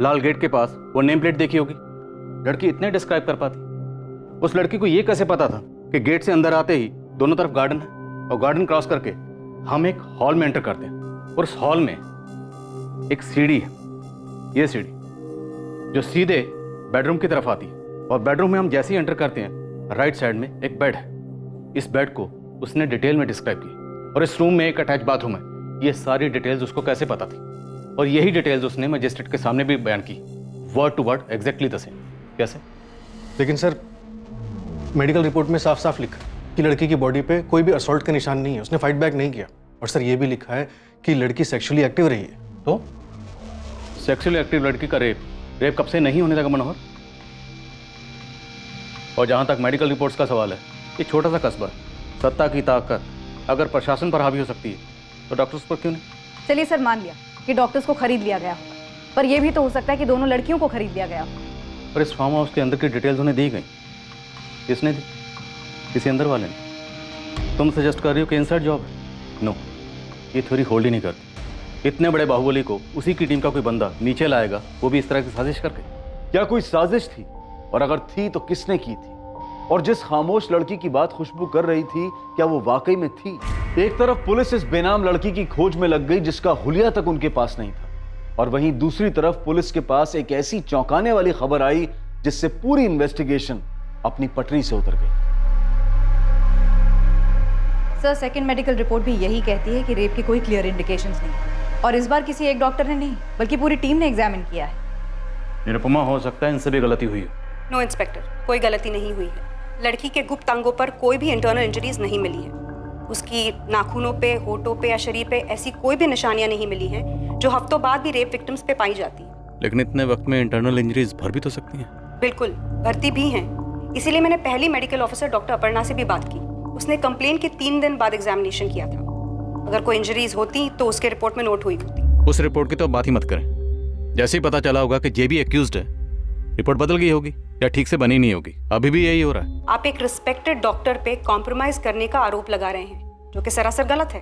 Speaker 6: लाल गेट के पास वो नेम प्लेट देखी होगी। लड़की इतने डिस्क्राइब कर पाती? उस लड़की को यह कैसे पता था कि गेट से अंदर आते ही दोनों तरफ गार्डन है और गार्डन क्रॉस करके हम एक हॉल में एंटर करते हैं और उस हॉल में एक सीढ़ी है, ये सीढ़ी जो सीधे बेडरूम की तरफ आती है और बेडरूम में हम जैसे ही एंटर करते हैं राइट साइड में एक बेड है। इस बेड को उसने डिटेल में डिस्क्राइब किया और इस रूम में एक अटैच बाथरूम है। ये सारी डिटेल्स उसको कैसे पता थी? और यही डिटेल्स उसने मजिस्ट्रेट के सामने भी बयान की, word to word exactly the same. कैसे?
Speaker 3: लेकिन सर, मेडिकल रिपोर्ट में साफ साफ लिखा कि लड़की की बॉडी पे कोई भी असॉल्ट का निशान नहीं है, उसने फाइट बैक नहीं किया। और सर, ये भी लिखा है कि लड़की सेक्सुअली एक्टिव रही है।
Speaker 6: तो सेक्सुअली एक्टिव लड़की का रेप कब से नहीं होने लगा मनोहर? और जहां तक मेडिकल रिपोर्ट्स का सवाल है, ये छोटा सा कस्बा, सत्ता की ताकत अगर प्रशासन पर हावी हो सकती है तो डॉक्टर्स पर क्यों नहीं?
Speaker 9: चलिए सर, मान लिया कि डॉक्टर्स को खरीद लिया गया होगा, पर यह भी तो हो सकता है कि दोनों लड़कियों को खरीद लिया गया हो।
Speaker 6: पर इस फार्म हाउस के अंदर की डिटेल्स उन्हें दी गई, किसने दी? किसी अंदर वाले ने। तुम सजेस्ट कर रही हो कि इनसाइड जॉब है? नो, ये थ्योरी होल्ड ही नहीं करती। इतने बड़े बाहुबली को उसी की टीम का कोई बंदा नीचे लाएगा, वो भी इस तरह की साजिश करके?
Speaker 10: क्या कोई साजिश थी? और अगर थी तो किसने की थी? और जिस खामोश लड़की की बात खुशबू कर रही थी, क्या वो वाकई में थी? एक तरफ पुलिस इस बेनाम लड़की की खोज में लग गई जिसका हुलिया तक उनके पास नहीं था, और वहीं दूसरी तरफ पुलिस के पास एक ऐसी चौंकाने वाली खबर आई जिससे पूरी इन्वेस्टिगेशन अपनी पटरी से उतर गई।
Speaker 9: सर, सेकंड मेडिकल रिपोर्ट भी यही कहती है कि रेप की कोई क्लियर इंडिकेशंस नहीं, और इस बार किसी एक डॉक्टर ने नहीं बल्कि पूरी टीम ने एग्जामिन किया है।
Speaker 6: निरुपमा, हो सकता है इनसे भी गलती हुई है।
Speaker 17: नो इंस्पेक्टर, कोई गलती नहीं हुई है। लड़की के गुप्त अंगों पर कोई भी इंटरनल इंजरीज नहीं मिली है। उसकी नाखूनों पे, होठों पे या शरीर पे ऐसी कोई भी निशानियां नहीं मिली हैं जो हफ्तों बाद भी रेप विक्टिम्स पे पाई जाती हैं।
Speaker 6: लेकिन इतने वक्त में इंटरनल इंजरीज भर भी तो सकती हैं।
Speaker 17: बिल्कुल, भर्ती भी हैं। इसीलिए मैंने पहली मेडिकल ऑफिसर डॉक्टर अपर्णा से भी बात की। उसने कंप्लेन के 3 दिन बाद एग्जामिनेशन किया था। अगर कोई इंजरीज होती तो उसके रिपोर्ट में नोट हुई होती।
Speaker 6: उस रिपोर्ट की तो बात ही मत करें। जैसे ही पता चला होगा कि जेबी एक्यूज्ड है, रिपोर्ट बदल गई होगी या ठीक से बनी नहीं होगी। अभी भी यही हो रहा है।
Speaker 17: आप एक रिस्पेक्टेड डॉक्टर पे कॉम्प्रोमाइज करने का आरोप लगा रहे हैं, जो कि सरासर गलत है।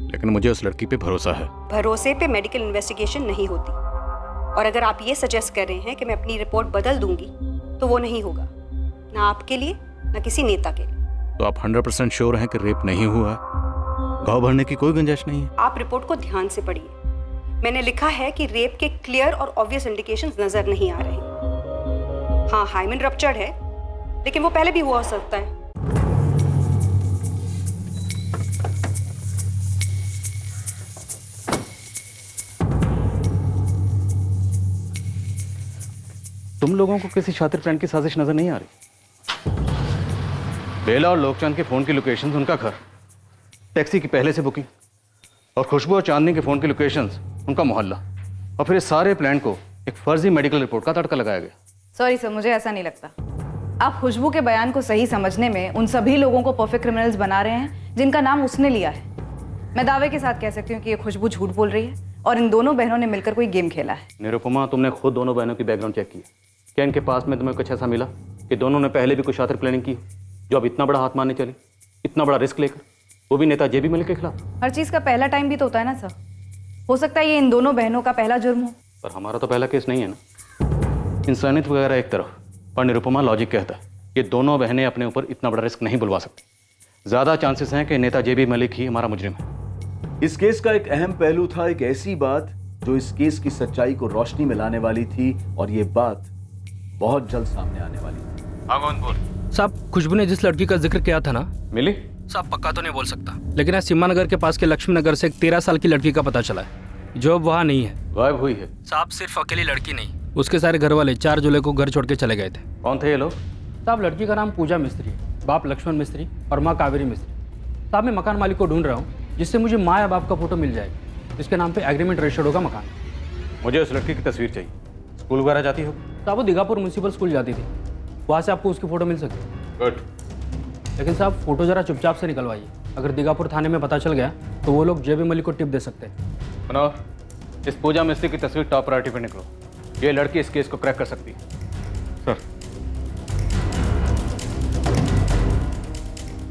Speaker 6: लेकिन मुझे उस लड़की पे भरोसा है।
Speaker 17: भरोसे पे मेडिकल इन्वेस्टिगेशन नहीं होती। और अगर आप ये सजेस्ट कर रहे हैं कि मैं अपनी रिपोर्ट बदल दूंगी, तो वो नहीं होगा, ना आपके लिए ना किसी नेता के लिए।
Speaker 6: तो आप 100% श्योर हैं कि रेप नहीं हुआ है? घाव भरने की कोई गुंजाइश नहीं है?
Speaker 17: आप रिपोर्ट को ध्यान से पढ़िए। मैंने लिखा है कि रेप के क्लियर और ऑब्वियस इंडिकेशंस नजर नहीं आ रहे। हाँ, हाइमेन रप्चर्ड है, लेकिन वो पहले भी हुआ हो सकता है।
Speaker 6: तुम लोगों को किसी शातिर फ्रेंड की साजिश नजर नहीं आ रही? बेला और लोकचंद के फोन की लोकेशंस, उनका घर, टैक्सी की पहले से बुकिंग, और खुशबू और चांदनी के फोन की लोकेशंस, उनका मोहल्ला, और फिर इस सारे प्लान को एक फर्जी मेडिकल रिपोर्ट का तड़का लगाया गया।
Speaker 9: सॉरी सर, मुझे ऐसा नहीं लगता। आप खुशबू के बयान को सही समझने में उन सभी लोगों को परफेक्ट क्रिमिनल्स बना रहे हैं जिनका नाम उसने लिया है। मैं दावे के साथ कह सकती हूँ कि ये खुशबू झूठ बोल रही है और इन दोनों बहनों ने मिलकर कोई गेम खेला है।
Speaker 6: निरुपमा, तुमने खुद दोनों बहनों की बैकग्राउंड चेक की? क्या इनके पास में तुम्हें कुछ ऐसा मिला कि दोनों ने पहले भी कुछ शातिर प्लानिंग की जो अब इतना बड़ा हाथ मारने चली, इतना बड़ा रिस्क लेकर, वो भी नेता जेबी मलिक के खिलाफ?
Speaker 9: हर चीज़ का पहला टाइम भी तो होता है ना सर। हो सकता है ये इन दोनों बहनों का पहला जुर्म हो।
Speaker 6: पर हमारा तो पहला केस नहीं है ना। इंसानियत वगैरह एक तरफ, पर निरुपमा लॉजिक कहता है कि दोनों बहनें अपने ऊपर इतना बड़ा रिस्क नहीं बुलवा सकती। ज़्यादा चांसेस हैं कि नेता जेबी मलिक ही हमारा मुजरिम है।
Speaker 10: इस केस का एक अहम पहलू था, एक ऐसी बात जो इस केस की सच्चाई को रोशनी में लाने वाली थी, और ये बात बहुत जल्द सामने आने वाली थी।
Speaker 6: हाँ, कौन बोल?
Speaker 12: साहब, खुशबू ने जिस लड़की का जिक्र किया था ना,
Speaker 6: मिली?
Speaker 12: साहब पक्का तो नहीं बोल सकता, लेकिन आज सीमा नगर के पास के लक्ष्मी नगर से एक 13 साल की लड़की का पता चला है जो अब वहाँ नहीं है,
Speaker 6: गायब हुई है।
Speaker 12: साहब सिर्फ अकेली लड़की नहीं, उसके सारे घर वाले 4 जुलाई को घर छोड़ के चले गए थे।
Speaker 6: कौन थे ये लोग?
Speaker 12: साहब लड़की का नाम पूजा मिस्त्री, बाप लक्ष्मण मिस्त्री और माँ कावेरी मिस्त्री। साहब मैं मकान मालिक को ढूंढ रहा हूँ जिससे मुझे माँ या बाप का फोटो मिल जाए, जिसके नाम पे एग्रीमेंट रजिस्टर्ड होगा मकान।
Speaker 6: मुझे उस लड़की की तस्वीर चाहिए। स्कूल वगैरह जाती हो?
Speaker 12: साहब वो दीघापुर म्यूनसिपल स्कूल जाती थी, वहाँ से आपको उसकी फ़ोटो मिल सकती है।
Speaker 6: गुड।
Speaker 12: लेकिन साहब फ़ोटो ज़रा चुपचाप से निकलवाइए, अगर दीघापुर थाने में पता चल गया तो वो लोग जेबी मलिक को टिप दे सकते हैं।
Speaker 6: सुनो, इस पूजा मिस्त्री की तस्वीर टॉप प्रायोरिटी पे निकलो। ये लड़की इस केस को क्रैक कर सकती है। सर।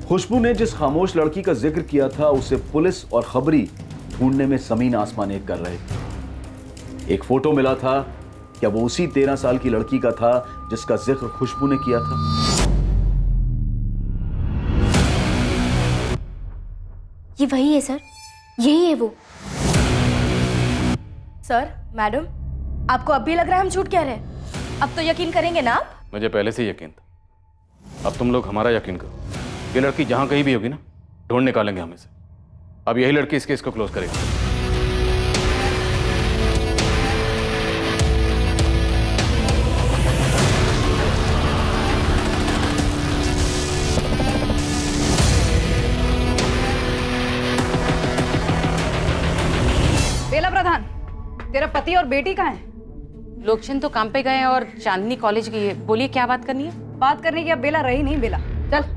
Speaker 10: खुशबू ने जिस खामोश लड़की का जिक्र किया था, उसे पुलिस और खबरी ढूंढने में जमीन आसमान एक कर रहे थे। एक फोटो मिला था, क्या वो उसी 13 साल की लड़की का था जिसका जिक्र खुशबू ने किया था?
Speaker 2: ये वही है सर, यही है वो।
Speaker 18: सर, मैडम, आपको अब भी लग रहा है हम झूठ कह रहे हैं? अब तो यकीन करेंगे ना आप?
Speaker 6: मुझे पहले से यकीन था, अब तुम लोग हमारा यकीन करो। ये लड़की जहां कहीं भी होगी ना, ढूंढ निकालेंगे हम इसे। अब यही लड़की इस केस को क्लोज करेगी।
Speaker 9: बेला प्रधान, तेरा पति और बेटी कहाँ है?
Speaker 7: लोकचंद तो काम पे गए और चांदनी कॉलेज गई है। बोलिए क्या बात करनी है?
Speaker 9: बात करने की अब बेला रही नहीं। बेला चल।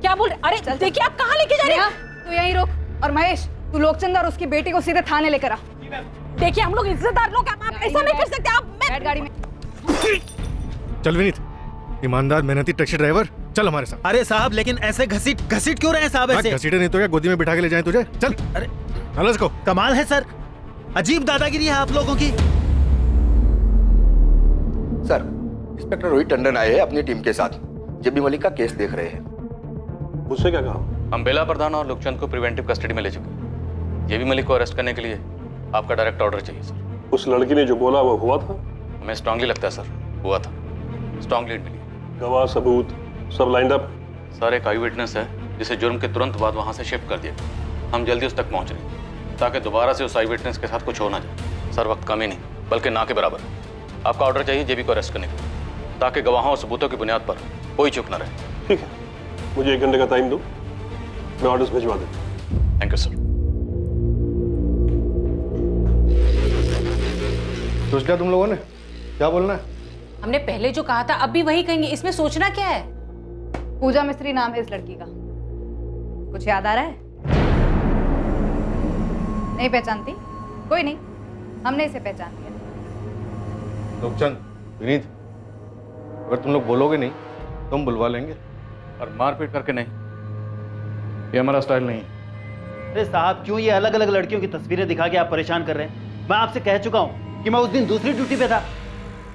Speaker 18: क्या बोल रहे? अरे देखिए आप कहाँ लेके जा रहे हैं?
Speaker 9: तू यहीं रोक, और महेश तू लोकचंद और उसकी बेटी को सीधे थाने लेकर आ।
Speaker 18: देखिए हम लोग इज्जतदार लोग, आप ऐसा नहीं कर सकते। आप
Speaker 9: बैठ गाड़ी में।
Speaker 3: चल विनीत, ईमानदार मेहनती टैक्सी ड्राइवर, चल हमारे साथ।
Speaker 19: अरे साहब, लेकिन ऐसे घसीट क्यों रहे हैं साहब? ऐसे
Speaker 3: घसीटे नहीं तो क्या गोदी में बिठा के ले जाएं तुझे? चल।
Speaker 19: अरे
Speaker 3: चल इसको।
Speaker 19: कमाल है सर, अजीब दादागिरी है आप लोगों की।
Speaker 20: सर, इंस्पेक्टर रोहित टंडन आए हैं अपनी टीम के साथ, जेबी मलिक का केस देख रहे हैं।
Speaker 6: मुझसे क्या कहा? हम बेला प्रधान और लोकचंद को प्रिवेंटिव कस्टडी में ले चुके हैं। जेबी मलिक को अरेस्ट करने के लिए आपका डायरेक्ट ऑर्डर चाहिए सर।
Speaker 21: उस लड़की ने जो बोला वो हुआ था?
Speaker 6: हमें स्ट्रांगली लगता है सर, हुआ था। स्ट्रांग लीड मिली,
Speaker 21: गवाह सबूत सब लाइंड अप।
Speaker 6: सर एक आई विटनेस है जिसे जुर्म के तुरंत बाद वहां से शिफ्ट कर दिया। हम जल्दी उस तक पहुंच रहे हैं ताकि दोबारा से उस आई विटनेस के साथ कुछ हो ना जाए। सर वक्त कम ही नहीं बल्कि ना के बराबर है। आपका ऑर्डर चाहिए जेबी को अरेस्ट करने के लिए, ताकि गवाहों और सबूतों की बुनियाद पर कोई चूक न रहे।
Speaker 21: ठीक है, मुझे 1 घंटे का टाइम दो, मैं ऑर्डर्स भिजवा देता।
Speaker 6: Thank you sir.
Speaker 3: सोच लिया तुम लोगों ने क्या बोलना है?
Speaker 7: हमने पहले जो कहा था अब भी वही कहेंगे, इसमें सोचना क्या है?
Speaker 9: पूजा मिस्त्री नाम है इस लड़की का। कुछ याद आ रहा है? नहीं पहचानती? कोई नहीं, हमने इसे पहचान लिया।
Speaker 3: लोकचंद, विनीत, अगर तुम लोग बोलोगे नहीं तो हम बुलवा लेंगे।
Speaker 6: और मारपीट करके नहीं, ये हमारा स्टाइल नहीं है।
Speaker 19: अरे साहब, क्यों ये अलग अलग लड़कियों की तस्वीरें दिखा के आप परेशान कर रहे हैं? मैं आपसे कह चुका हूं कि मैं उस दिन दूसरी ड्यूटी पे था।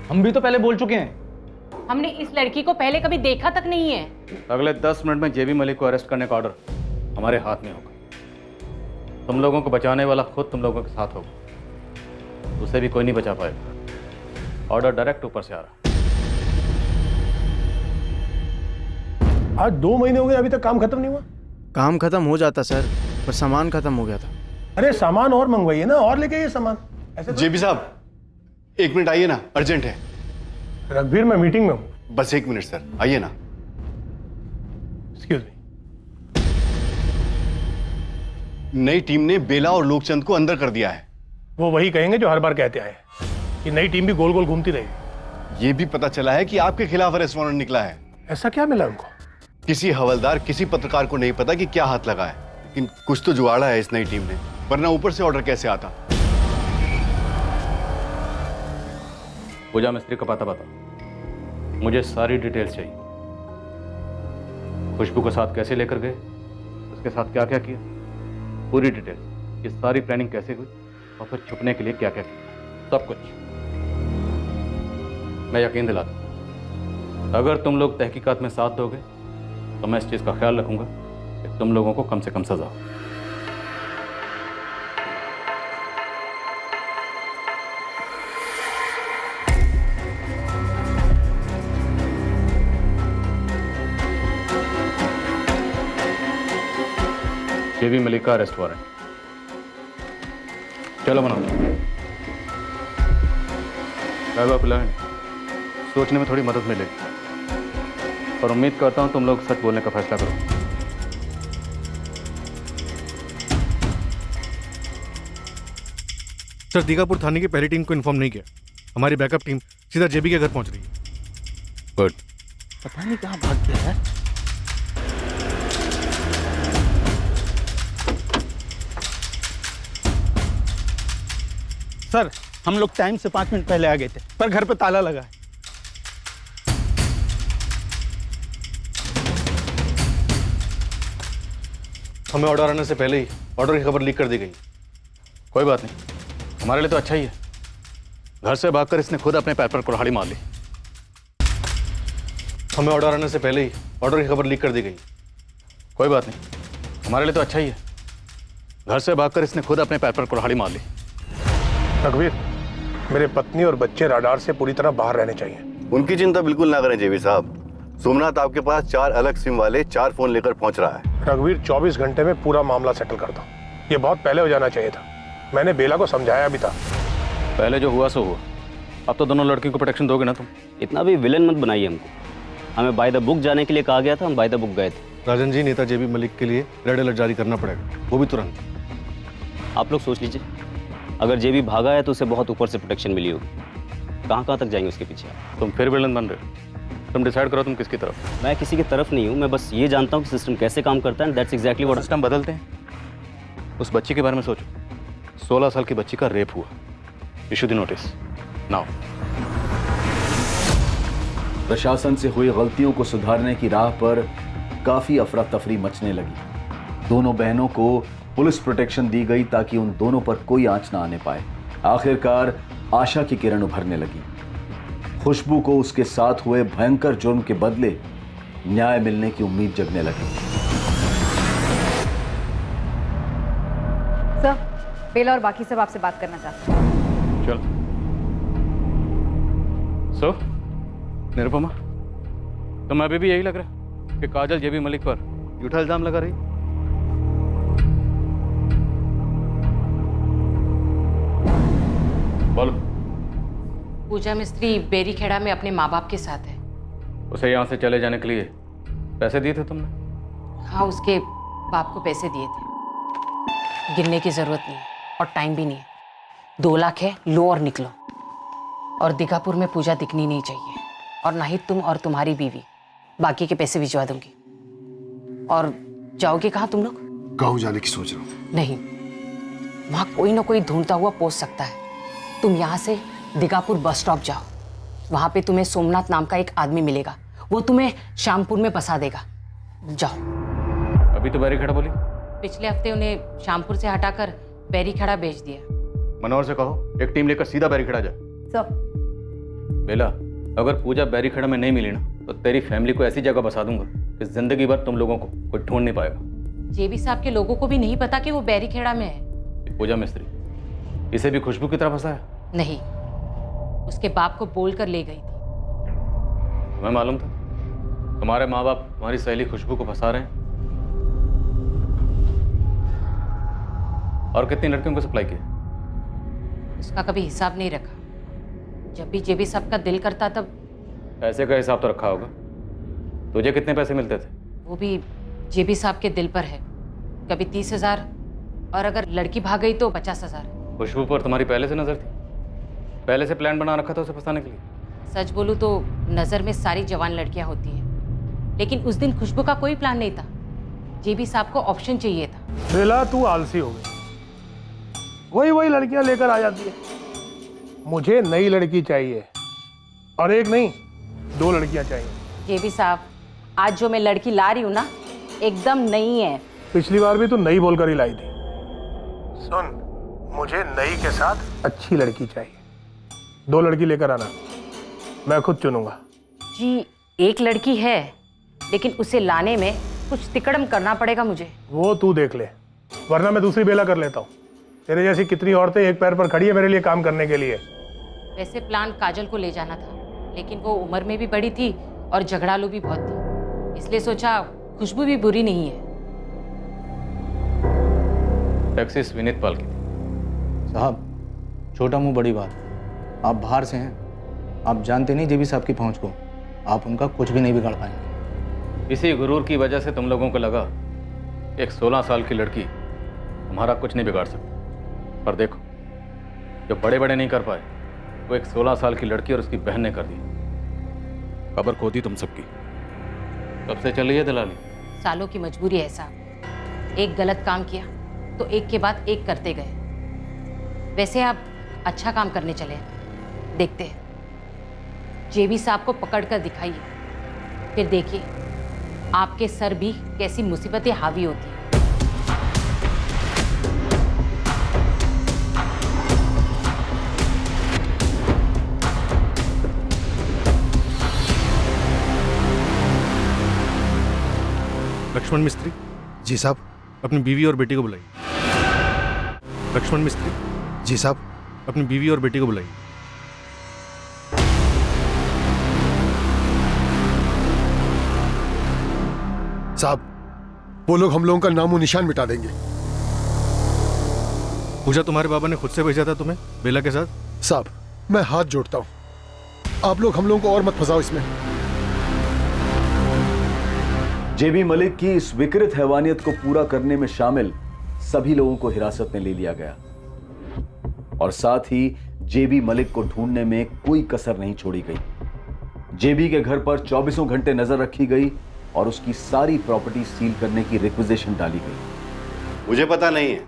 Speaker 8: हम भी तो पहले बोल चुके हैं।
Speaker 7: हमने इस लड़की को पहले कभी देखा तक नहीं है।
Speaker 6: अगले 10 मिनट में जेबी मलिक को अरेस्ट करने का ऑर्डर हमारे हाथ में होगा। तुम लोगों को बचाने वाला खुद तुम लोगों के साथ होगा, उसे भी कोई नहीं बचा पाएगा। ऑर्डर डायरेक्ट ऊपर से आ रहा।
Speaker 13: आज 2 महीने हो गए, अभी तक काम खत्म नहीं हुआ।
Speaker 1: काम खत्म हो जाता सर, पर सामान खत्म हो गया था।
Speaker 13: अरे सामान और मंगवाइए ना, और लेके आइए सामान। ऐसे
Speaker 16: जेबी साहब 1 मिनट आइए ना, अर्जेंट है।
Speaker 13: रघुवीर, मैं मीटिंग में हूं।
Speaker 16: बस 1 मिनट सर, आइए ना।
Speaker 13: Excuse me.
Speaker 16: नई टीम ने बेला और लोकचंद को अंदर कर दिया है।
Speaker 13: वो वही कहेंगे जो हर बार कहते आए कि नई टीम भी गोल गोल घूमती रहेगी।
Speaker 16: ये भी पता चला है कि आपके खिलाफ अरेस्ट वारंट निकला है।
Speaker 13: ऐसा क्या मिला उनको?
Speaker 16: किसी हवलदार, किसी पत्रकार को नहीं पता कि क्या हाथ लगा है, लेकिन कुछ तो जुगाड़ा है इस नई टीम ने, वरना ऊपर से ऑर्डर कैसे आता।
Speaker 6: पूजा मिस्त्री का पता बता, मुझे सारी डिटेल्स चाहिए। खुशबू के साथ कैसे लेकर गए, उसके साथ क्या क्या किया, पूरी डिटेल्स। ये सारी प्लानिंग कैसे हुई और फिर छुपने के लिए क्या क्या किया, सब कुछ। मैं यकीन दिलाता हूं, अगर तुम लोग तहकीकात में साथ दोगे तो मैं इस चीज़ का ख्याल रखूंगा कि तुम लोगों को कम से कम सजा हो। जेबी मलिक का अरेस्ट वारंट। चलो मना पिलाएं, सोचने में थोड़ी मदद मिलेगी और उम्मीद करता हूं तुम लोग सच बोलने का फैसला करो।
Speaker 3: सर, दीघापुर थाने की पहली टीम को इन्फॉर्म नहीं किया। हमारी बैकअप टीम सीधा जेबी के घर पहुंच रही है।
Speaker 6: गुड।
Speaker 19: पता नहीं कहाँ भाग गया है। सर, हम लोग टाइम से 5 मिनट पहले आ गए थे, पर घर पे ताला लगा है।
Speaker 3: हमें ऑर्डर आने से पहले ही ऑर्डर की खबर लीक कर दी गई।
Speaker 6: कोई बात नहीं, हमारे लिए तो अच्छा ही है। घर से भागकर इसने खुद अपने पैर पर कुल्हाड़ी मार ली।
Speaker 3: हमें ऑर्डर आने से पहले ही ऑर्डर की खबर लीक कर दी गई।
Speaker 6: कोई बात नहीं, हमारे लिए तो अच्छा ही है। घर से भागकर इसने खुद अपने पैर पर कुल्हाड़ी मार ली।
Speaker 13: रघुवीर, मेरे पत्नी और बच्चे राडार से पूरी तरह बाहर रहने चाहिए।
Speaker 16: उनकी चिंता बिल्कुल ना करें जेबी साहब। सोमनाथ आपके पास 4 अलग सिम वाले 4 फोन लेकर पहुंच रहा है।
Speaker 13: रघुवीर, 24 घंटे में पूरा मामला सेटल कर दो। ये बहुत पहले हो जाना चाहिए था। मैंने बेला को समझाया भी था।
Speaker 6: पहले जो हुआ सो हुआ, अब तो दोनों लड़कियों को प्रोटेक्शन दोगे ना तुम?
Speaker 15: इतना भी विलन मत बनाइए हमको। हमें बाय द बुक जाने के लिए कहा गया था, हम बाय द बुक गए थे।
Speaker 3: राजन जी, नेता जेबी मलिक के लिए रेड अलर्ट जारी करना पड़ेगा, वो भी तुरंत।
Speaker 15: आप लोग सोच लीजिए, अगर जेबी भागा है तो उसे बहुत ऊपर से प्रोटेक्शन मिली होगी। कहाँ तक जाएंगे उसके पीछे?
Speaker 6: तुम फिर विलन बन रहे हो। तुम डिसाइड करो तुम किसकी तरफ।
Speaker 15: मैं किसी की तरफ नहीं हूँ, मैं बस ये जानता हूँ कि सिस्टम कैसे काम करता है। That's exactly what.
Speaker 6: सिस्टम बदलते हैं। उस बच्ची के बारे में सोचो, 16 साल की बच्ची का रेप हुआ। Issue the notice now.
Speaker 10: प्रशासन से हुई गलतियों को सुधारने की राह पर काफी अफरा तफरी मचने लगी। दोनों बहनों को पुलिस प्रोटेक्शन दी गई ताकि उन दोनों पर कोई आंच ना आने पाए। आखिरकार आशा की किरण उभरने लगी। खुशबू को उसके साथ हुए भयंकर जुर्म के बदले न्याय मिलने की उम्मीद जगने लगी।
Speaker 9: सर, बेला और बाकी सब आपसे बात करना चाहते हैं।
Speaker 6: चल। सो निरुपमा, तुम्हें अभी भी यही लग रहा है कि काजल जेबी मलिक पर झूठा इल्जाम लगा रही? बोलो।
Speaker 7: पूजा मिस्त्री बेरीखेड़ा में अपने माँ बाप के साथ है।
Speaker 6: उसे यहाँ से चले जाने के लिए पैसे दिए थे तुमने?
Speaker 7: हाँ, उसके बाप को पैसे दिए थे। गिनने की जरूरत नहीं है और टाइम भी नहीं है। 2 लाख है, लो और निकलो। और दीघापुर में पूजा दिखनी नहीं चाहिए। और ना ही तुम और तुम्हारी बीवी। बाकी के पैसे भिजवा दूंगी। और जाओगे कहाँ तुम लोग?
Speaker 4: गाँव जाने की सोच रहा हूँ।
Speaker 7: नहीं, वहाँ कोई ना कोई ढूंढता हुआ पहुंच सकता है। तुम यहाँ से दीगापुर बस स्टॉप जाओ, वहाँ पे तुम्हें सोमनाथ नाम का एक आदमी मिलेगा, वो तुम्हें श्यामपुर में बसा देगा। जाओ।
Speaker 6: अभी तो बैरीखेड़ा बोली।
Speaker 7: पिछले हफ्ते उन्हें श्यामपुर से हटाकर बैरीखेड़ा भेज दिया।
Speaker 6: मनोहर से कहो एक टीम लेकर सीधा बैरीखेड़ा जाए।
Speaker 9: सर।
Speaker 6: बेला, अगर पूजा बैरीखेड़ा में नहीं मिली ना तो तेरी फैमिली को ऐसी जगह बसा दूंगा कि जिंदगी भर तुम लोगों को कोई ढूंढ नहीं पाएगा।
Speaker 7: जेबी साहब के लोगों को भी नहीं पता कि वो बैरीखेड़ा में है।
Speaker 6: पूजा मिस्त्री इसे भी खुशबू की तरह फंसाया?
Speaker 7: नहीं, उसके बाप को बोल कर ले गई थी।
Speaker 6: तुम्हें मालूम था तुम्हारे माँ बाप तुम्हारी सहेली खुशबू को फंसा रहे हैं? और कितनी लड़कियों को सप्लाई किया?
Speaker 7: उसका कभी हिसाब नहीं रखा। जब भी जेबी साहब का दिल करता तब।
Speaker 6: पैसे का हिसाब तो रखा होगा। तुझे कितने पैसे मिलते थे?
Speaker 7: वो भी जेबी साहब के दिल पर है। कभी 30,000 और अगर लड़की भाग गई तो 50,000।
Speaker 6: खुशबू पर तुम्हारी पहले से नजर थी? पहले से प्लान बना रखा था उसे फंसाने के लिए?
Speaker 7: सच बोलूं तो नजर में सारी जवान लड़कियां होती हैं, लेकिन उस दिन खुशबू का कोई प्लान नहीं था। जेबी साहब को ऑप्शन चाहिए था।
Speaker 13: बेला तू आलसी हो गई, वही लड़कियां लेकर आ जाती है। मुझे नई लड़की चाहिए, और एक नहीं 2 लड़कियां चाहिए।
Speaker 7: जेबी साहब, आज जो मैं लड़की ला रही हूँ ना, एकदम नई है।
Speaker 13: पिछली बार भी तू नई बोलकर ही लाई थी। सुन, मुझे नई के साथ अच्छी लड़की चाहिए। 2 लड़की लेकर आना, मैं खुद चुनूंगा।
Speaker 7: जी, एक लड़की है, लेकिन उसे लाने में कुछ तिकड़म करना पड़ेगा मुझे।
Speaker 13: वो तू देख ले, वरना मैं दूसरी बेला कर लेता हूँ। तेरे जैसी कितनी औरतें एक पैर पर खड़ी है मेरे लिए काम करने के लिए।
Speaker 7: वैसे प्लान काजल को ले जाना था, लेकिन वो उम्र में भी बड़ी थी और झगड़ालू भी बहुत थी, इसलिए सोचा खुशबू भी बुरी नहीं है।
Speaker 6: टैक्सी विनीत पाल की थी।
Speaker 8: साहब, छोटा मुंह बड़ी बात। आप बाहर से हैं, आप जानते नहीं जेबी साहब की पहुंच को। आप उनका कुछ भी नहीं बिगाड़ पाएंगे।
Speaker 6: इसी गुरूर की वजह से तुम लोगों को लगा एक 16 साल की लड़की तुम्हारा कुछ नहीं बिगाड़ सकती। पर देखो, जो बड़े बड़े नहीं कर पाए वो एक 16 साल की लड़की और उसकी बहन ने कर दी। खबर खो दी तुम सबकी। कब से चल रही है दलाली?
Speaker 7: सालों की मजबूरी है साहब। एक गलत काम किया तो एक के बाद एक करते गए। वैसे आप अच्छा काम करने चले हैं, देखते हैं। जेबी साहब को पकड़ कर दिखाइए, फिर देखिए आपके सर भी कैसी मुसीबतें हावी होती हैं।
Speaker 3: लक्ष्मण मिस्त्री।
Speaker 4: जी साहब।
Speaker 3: अपनी बीवी और बेटी को बुलाइए। लक्ष्मण मिस्त्री।
Speaker 4: जी साहब।
Speaker 3: अपनी बीवी और बेटी को बुलाइए।
Speaker 4: साहब, वो लोग हम लोगों का नामो निशान मिटा देंगे।
Speaker 3: पूजा, तुम्हारे बाबा ने खुद से भेजा था तुम्हें बेला के साथ?
Speaker 4: साहब, मैं हाथ जोड़ता हूं, आप लोग हम लोगों को और मत फंसाओ इसमें।
Speaker 10: जेबी मलिक की इस विकृत हैवानियत को पूरा करने में शामिल सभी लोगों को हिरासत में ले लिया गया और साथ ही जेबी मलिक को ढूंढने में कोई कसर नहीं छोड़ी गई। जेबी के घर पर 24 घंटे नजर रखी गई और उसकी सारी प्रॉपर्टी सील करने की रिक्विजिशन डाली गई।
Speaker 16: मुझे पता नहीं है,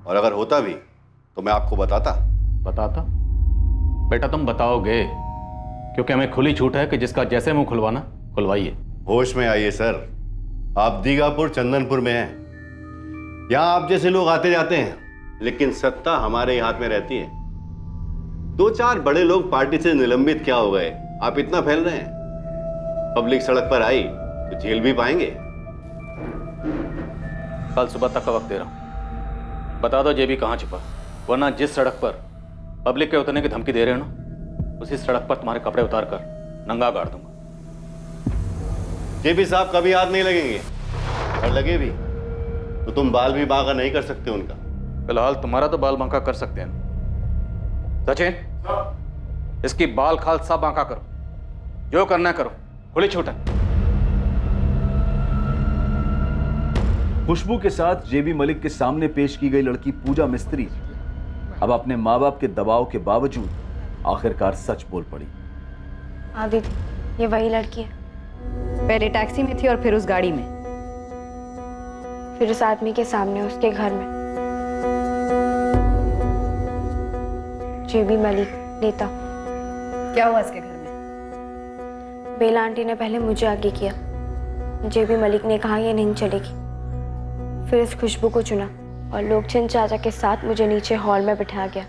Speaker 16: और अगर होता भी तो मैं आपको बताता।
Speaker 6: बेटा तुम बताओगे, क्योंकि हमें खुली छूट है कि जिसका जैसे मुंह खुलवाना खुलवाइए।
Speaker 16: होश में आइए सर, आप दीगापुर चंदनपुर में हैं। यहाँ आप जैसे लोग आते जाते हैं, लेकिन सत्ता हमारे हाथ में रहती है। 2-4 बड़े लोग पार्टी से निलंबित क्या हो गए, आप इतना फैल रहे हैं। पब्लिक सड़क पर आई तो झेल भी पाएंगे।
Speaker 6: कल सुबह तक का वक्त दे रहा हूं, बता दो जेबी कहाँ छिपा, वरना जिस सड़क पर पब्लिक के उतरने की धमकी दे रहे हो ना, उसी सड़क पर तुम्हारे कपड़े उतार कर नंगा गाड़ दूंगा।
Speaker 16: जेबी साहब कभी हाथ नहीं लगेंगे, और लगे भी तो तुम बाल भी बांका नहीं कर सकते उनका।
Speaker 6: फिलहाल तुम्हारा तो बाल बांका कर सकते हैं। सचिन, इसकी बाल खाल सब बांका करो, जो करना है करो, खुली छूट है।
Speaker 10: खुशबू के साथ जेबी मलिक के सामने पेश की गई लड़की पूजा मिस्त्री अब अपने मां बाप के दबाव के बावजूद आखिरकार सच बोल पड़ी।
Speaker 18: हाँ दीदी, ये वही लड़की है।
Speaker 9: पहले टैक्सी में थी और फिर उस गाड़ी में?
Speaker 18: फिर उस आदमी के सामने उसके घर में। जेबी मलिक नेता।
Speaker 9: क्या हुआ इसके घर में?
Speaker 18: बेला आंटी ने पहले मुझे आगे किया। जेबी मलिक ने कहा ये नहीं चलेगी। फिर इस खुशबू को चुना और लोकचंद चाचा के साथ मुझे नीचे हॉल में बिठा गया।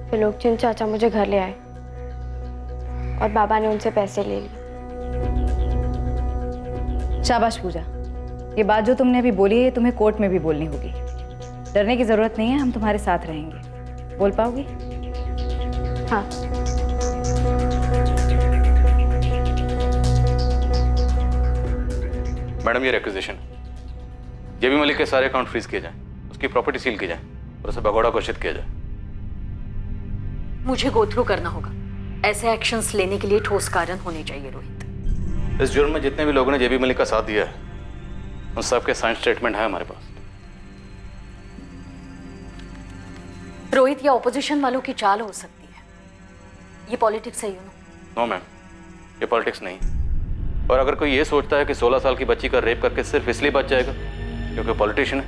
Speaker 18: फिर लोकचंद चाचा मुझे घर ले आए और बाबा ने उनसे पैसे ले लिए।
Speaker 9: शाबाश पूजा, ये बात जो तुमने अभी बोली है तुम्हें कोर्ट में भी बोलनी होगी। डरने की जरूरत नहीं है, हम तुम्हारे साथ रहेंगे। बोल पाओगी?
Speaker 18: हाँ।
Speaker 6: मैडम ये रिक्वेजिशन, जेबी मलिक के सारे अकाउंट फ्रीज किए जाएं, उसकी प्रॉपर्टी सील की जाए और उसे भगोड़ा घोषित किया जाए।
Speaker 7: मुझे गो थ्रू करना होगा। ऐसे एक्शंस लेने के लिए ठोस कारण होने चाहिए रोहित।
Speaker 6: इस जुर्म में जितने भी लोगों ने जेबी मलिक का साथ दिया है उन सबके साइन स्टेटमेंट है हमारे पास।
Speaker 7: रोहित, ये ऑपोजिशन वालों की चाल हो सकती है, ये पॉलिटिक्स है।
Speaker 6: नो मैम, ये पॉलिटिक्स नहीं। और अगर कोई ये सोचता है कि 16 साल की बच्ची का रेप करके सिर्फ इसलिए बच जाएगा क्योंकि पॉलिटिशियन है,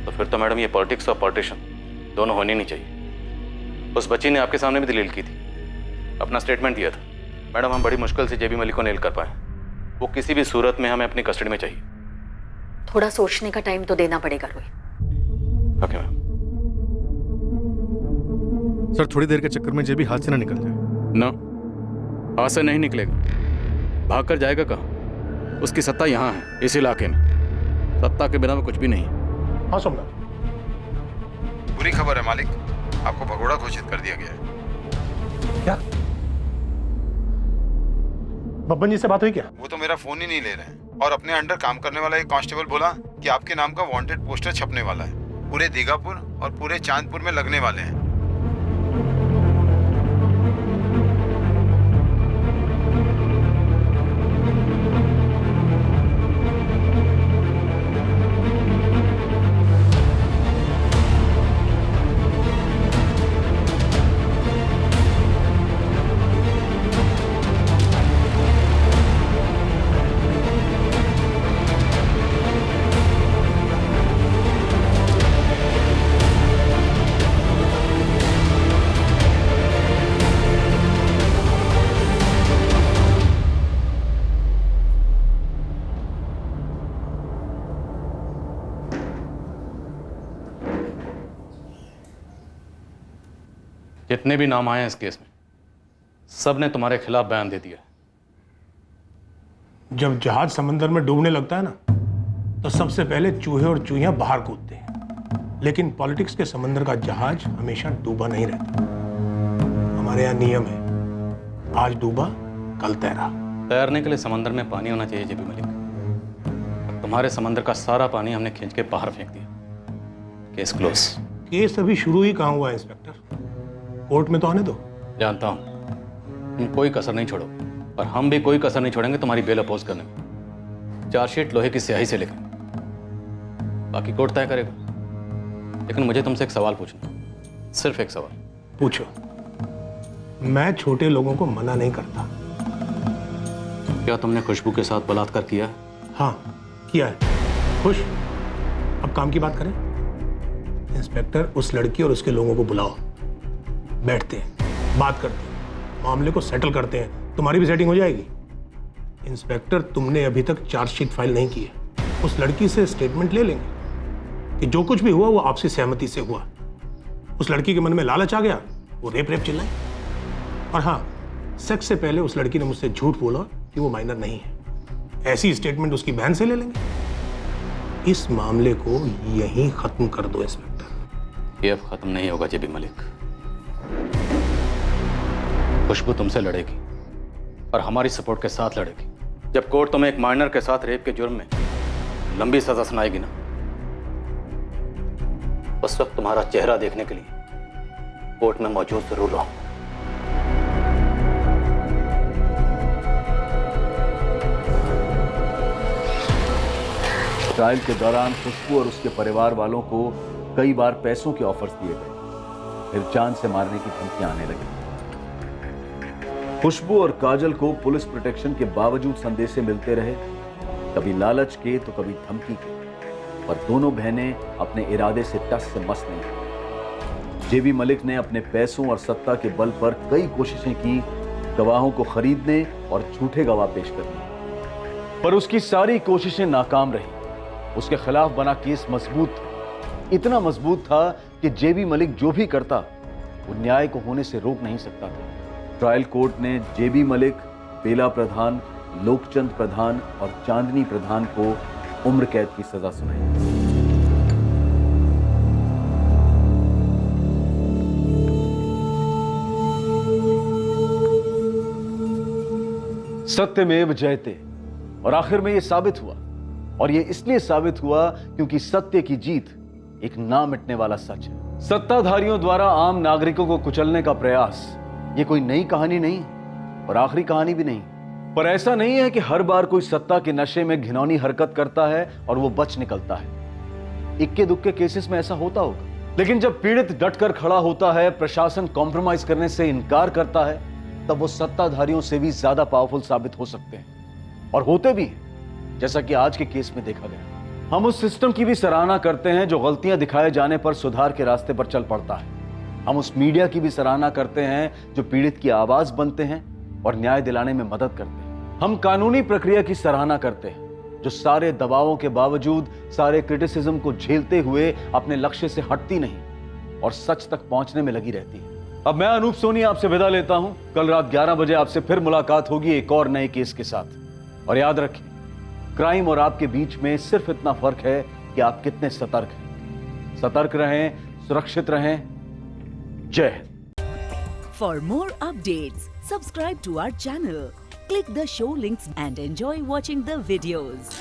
Speaker 6: तो फिर तो मैडम ये पॉलिटिक्स और पॉलिटिशियन दोनों होनी नहीं चाहिए। उस बच्ची ने आपके सामने भी दलील की थी, अपना स्टेटमेंट दिया था। मैडम हम बड़ी मुश्किल से जेबी मलिक को नेल कर पाए। वो किसी भी सूरत में हमें अपनी कस्टडी में चाहिए।
Speaker 7: थोड़ा सोचने का टाइम तो देना पड़ेगा रोहित।
Speaker 6: Okay ma'am.
Speaker 3: सर थोड़ी देर के चक्कर में जेबी हाथ से ना निकल जाए।
Speaker 6: ना, हाथ से नहीं निकलेगा। भाग कर जाएगा कहाँ? उसकी सत्ता यहाँ है, इस इलाके में। सत्ता के बिना में कुछ भी नहीं है।
Speaker 13: हाँ सोमनाथ,
Speaker 11: बुरी खबर है मालिक, आपको भगोड़ा घोषित कर दिया गया है।
Speaker 13: क्या? बब्बन जी से बात हुई क्या?
Speaker 11: वो तो मेरा फोन ही नहीं ले रहे हैं और अपने अंडर काम करने वाला एक कांस्टेबल बोला कि आपके नाम का वांटेड पोस्टर छपने वाला है, पूरे दीघापुर और पूरे चांदपुर में लगने वाले हैं।
Speaker 6: जितने भी नाम आए हैं इस केस में, सब ने तुम्हारे खिलाफ बयान दे दिया।
Speaker 13: जब जहाज समंदर में डूबने लगता है ना, तो सबसे पहले चूहे और चूहियां बाहर कूदते हैं। लेकिन पॉलिटिक्स के समंदर का जहाज हमेशा डूबा नहीं रहता। हमारे यहाँ नियम है, आज डूबा कल तैरा।
Speaker 6: तैरने के लिए समंदर में पानी होना चाहिए जेबी मलिक। तुम्हारे समंदर का सारा पानी हमने खींच के बाहर फेंक दिया। Case close.
Speaker 13: केस अभी शुरू ही कहाँ हुआ है इंस्पेक्टर? कोर्ट में तो आने दो।
Speaker 6: जानता हूं तुम कोई कसर नहीं छोड़ो, और हम भी कोई कसर नहीं छोड़ेंगे तुम्हारी बेल अपोज करने में। चार्जशीट लोहे की स्याही से लेकर बाकी कोर्ट तय करेगा। लेकिन मुझे तुमसे एक सवाल पूछना, सिर्फ एक सवाल।
Speaker 13: पूछो। मैं छोटे लोगों को मना नहीं करता।
Speaker 6: क्या तुमने खुशबू के साथ बलात्कार किया है?
Speaker 13: हाँ किया है। खुश? अब काम की बात करें। इंस्पेक्टर, उस लड़की और उसके लोगों को बुलाओ, बैठते हैं, बात करते हैं, मामले को सेटल करते हैं। तुम्हारी भी सेटिंग हो जाएगी। इंस्पेक्टर, तुमने अभी तक चार्जशीट फाइल नहीं की है। उस लड़की से स्टेटमेंट ले लेंगे कि जो कुछ भी हुआ वो आपसी सहमति से हुआ। उस लड़की के मन में लालच आ गया, वो रेप चिल्लाई। और हाँ, सेक्स से पहले उस लड़की ने मुझसे झूठ बोला कि वो माइनर नहीं है। ऐसी स्टेटमेंट उसकी बहन से ले लेंगे। इस मामले को यहीं खत्म कर दो इंस्पेक्टर।
Speaker 6: ये अब खत्म नहीं होगा जेबी मलिक। खुशबू तुमसे लड़ेगी और हमारी सपोर्ट के साथ लड़ेगी। जब कोर्ट तुम्हें एक माइनर के साथ रेप के जुर्म में लंबी सजा सुनाएगी ना, उस वक्त तुम्हारा चेहरा देखने के लिए कोर्ट में मौजूद जरूर रहो।
Speaker 10: ट्रायल के दौरान खुशबू और उसके परिवार वालों को कई बार पैसों के ऑफर्स दिए गए, फिर जान से मारने की धमकियां आने लगी। खुशबू और काजल को पुलिस प्रोटेक्शन के बावजूद संदेशे मिलते रहे, कभी लालच के तो कभी धमकी के, पर दोनों बहनें अपने इरादे से टस से मस नहीं हुई। जेबी मलिक ने अपने पैसों और सत्ता के बल पर कई कोशिशें की गवाहों को खरीदने और झूठे गवाह पेश करने, पर उसकी सारी कोशिशें नाकाम रही। उसके खिलाफ बना केस मजबूत था, इतना मजबूत था कि जेबी मलिक जो भी करता वो न्याय को होने से रोक नहीं सकता था। ट्रायल कोर्ट ने जेबी मलिक, बेला प्रधान, लोकचंद प्रधान और चांदनी प्रधान को उम्र कैद की सजा सुनाई। सत्यमेव जयते, और आखिर में यह साबित हुआ, और यह इसलिए साबित हुआ क्योंकि सत्य की जीत एक ना मिटने वाला सच है। सत्ताधारियों द्वारा आम नागरिकों को कुचलने का प्रयास ये कोई नई कहानी नहीं और आखिरी कहानी भी नहीं, पर ऐसा नहीं है कि हर बार कोई सत्ता के नशे में घिनौनी हरकत करता है और वो बच निकलता है। इक्के दुक्के केसेस में ऐसा होता होगा, लेकिन जब पीड़ित डटकर खड़ा होता है, प्रशासन कॉम्प्रोमाइज करने से इनकार करता है, तब वो सत्ताधारियों से भी ज्यादा पावरफुल साबित हो सकते हैं, और होते भी हैं, जैसा कि आज के केस में देखा गया। हम उस सिस्टम की भी सराहना करते हैं जो गलतियां दिखाए जाने पर सुधार के रास्ते पर चल पड़ता है। हम उस मीडिया की भी सराहना करते हैं जो पीड़ित की आवाज बनते हैं और न्याय दिलाने में मदद करते हैं। हम कानूनी प्रक्रिया की सराहना करते हैं जो सारे दबावों के बावजूद, सारे क्रिटिसिज्म को झेलते हुए अपने लक्ष्य से हटती नहीं और सच तक पहुंचने में लगी रहती है। अब मैं अनूप सोनी आपसे विदा लेता हूं। कल रात 11 बजे आपसे फिर मुलाकात होगी एक और नए केस के साथ। और याद रखें, क्राइम और आपके बीच में सिर्फ इतना फर्क है कि आप कितने सतर्क हैं। सतर्क रहें, सुरक्षित रहें। जय Hind.
Speaker 14: For more updates, subscribe to our channel, click the show links and enjoy watching the videos.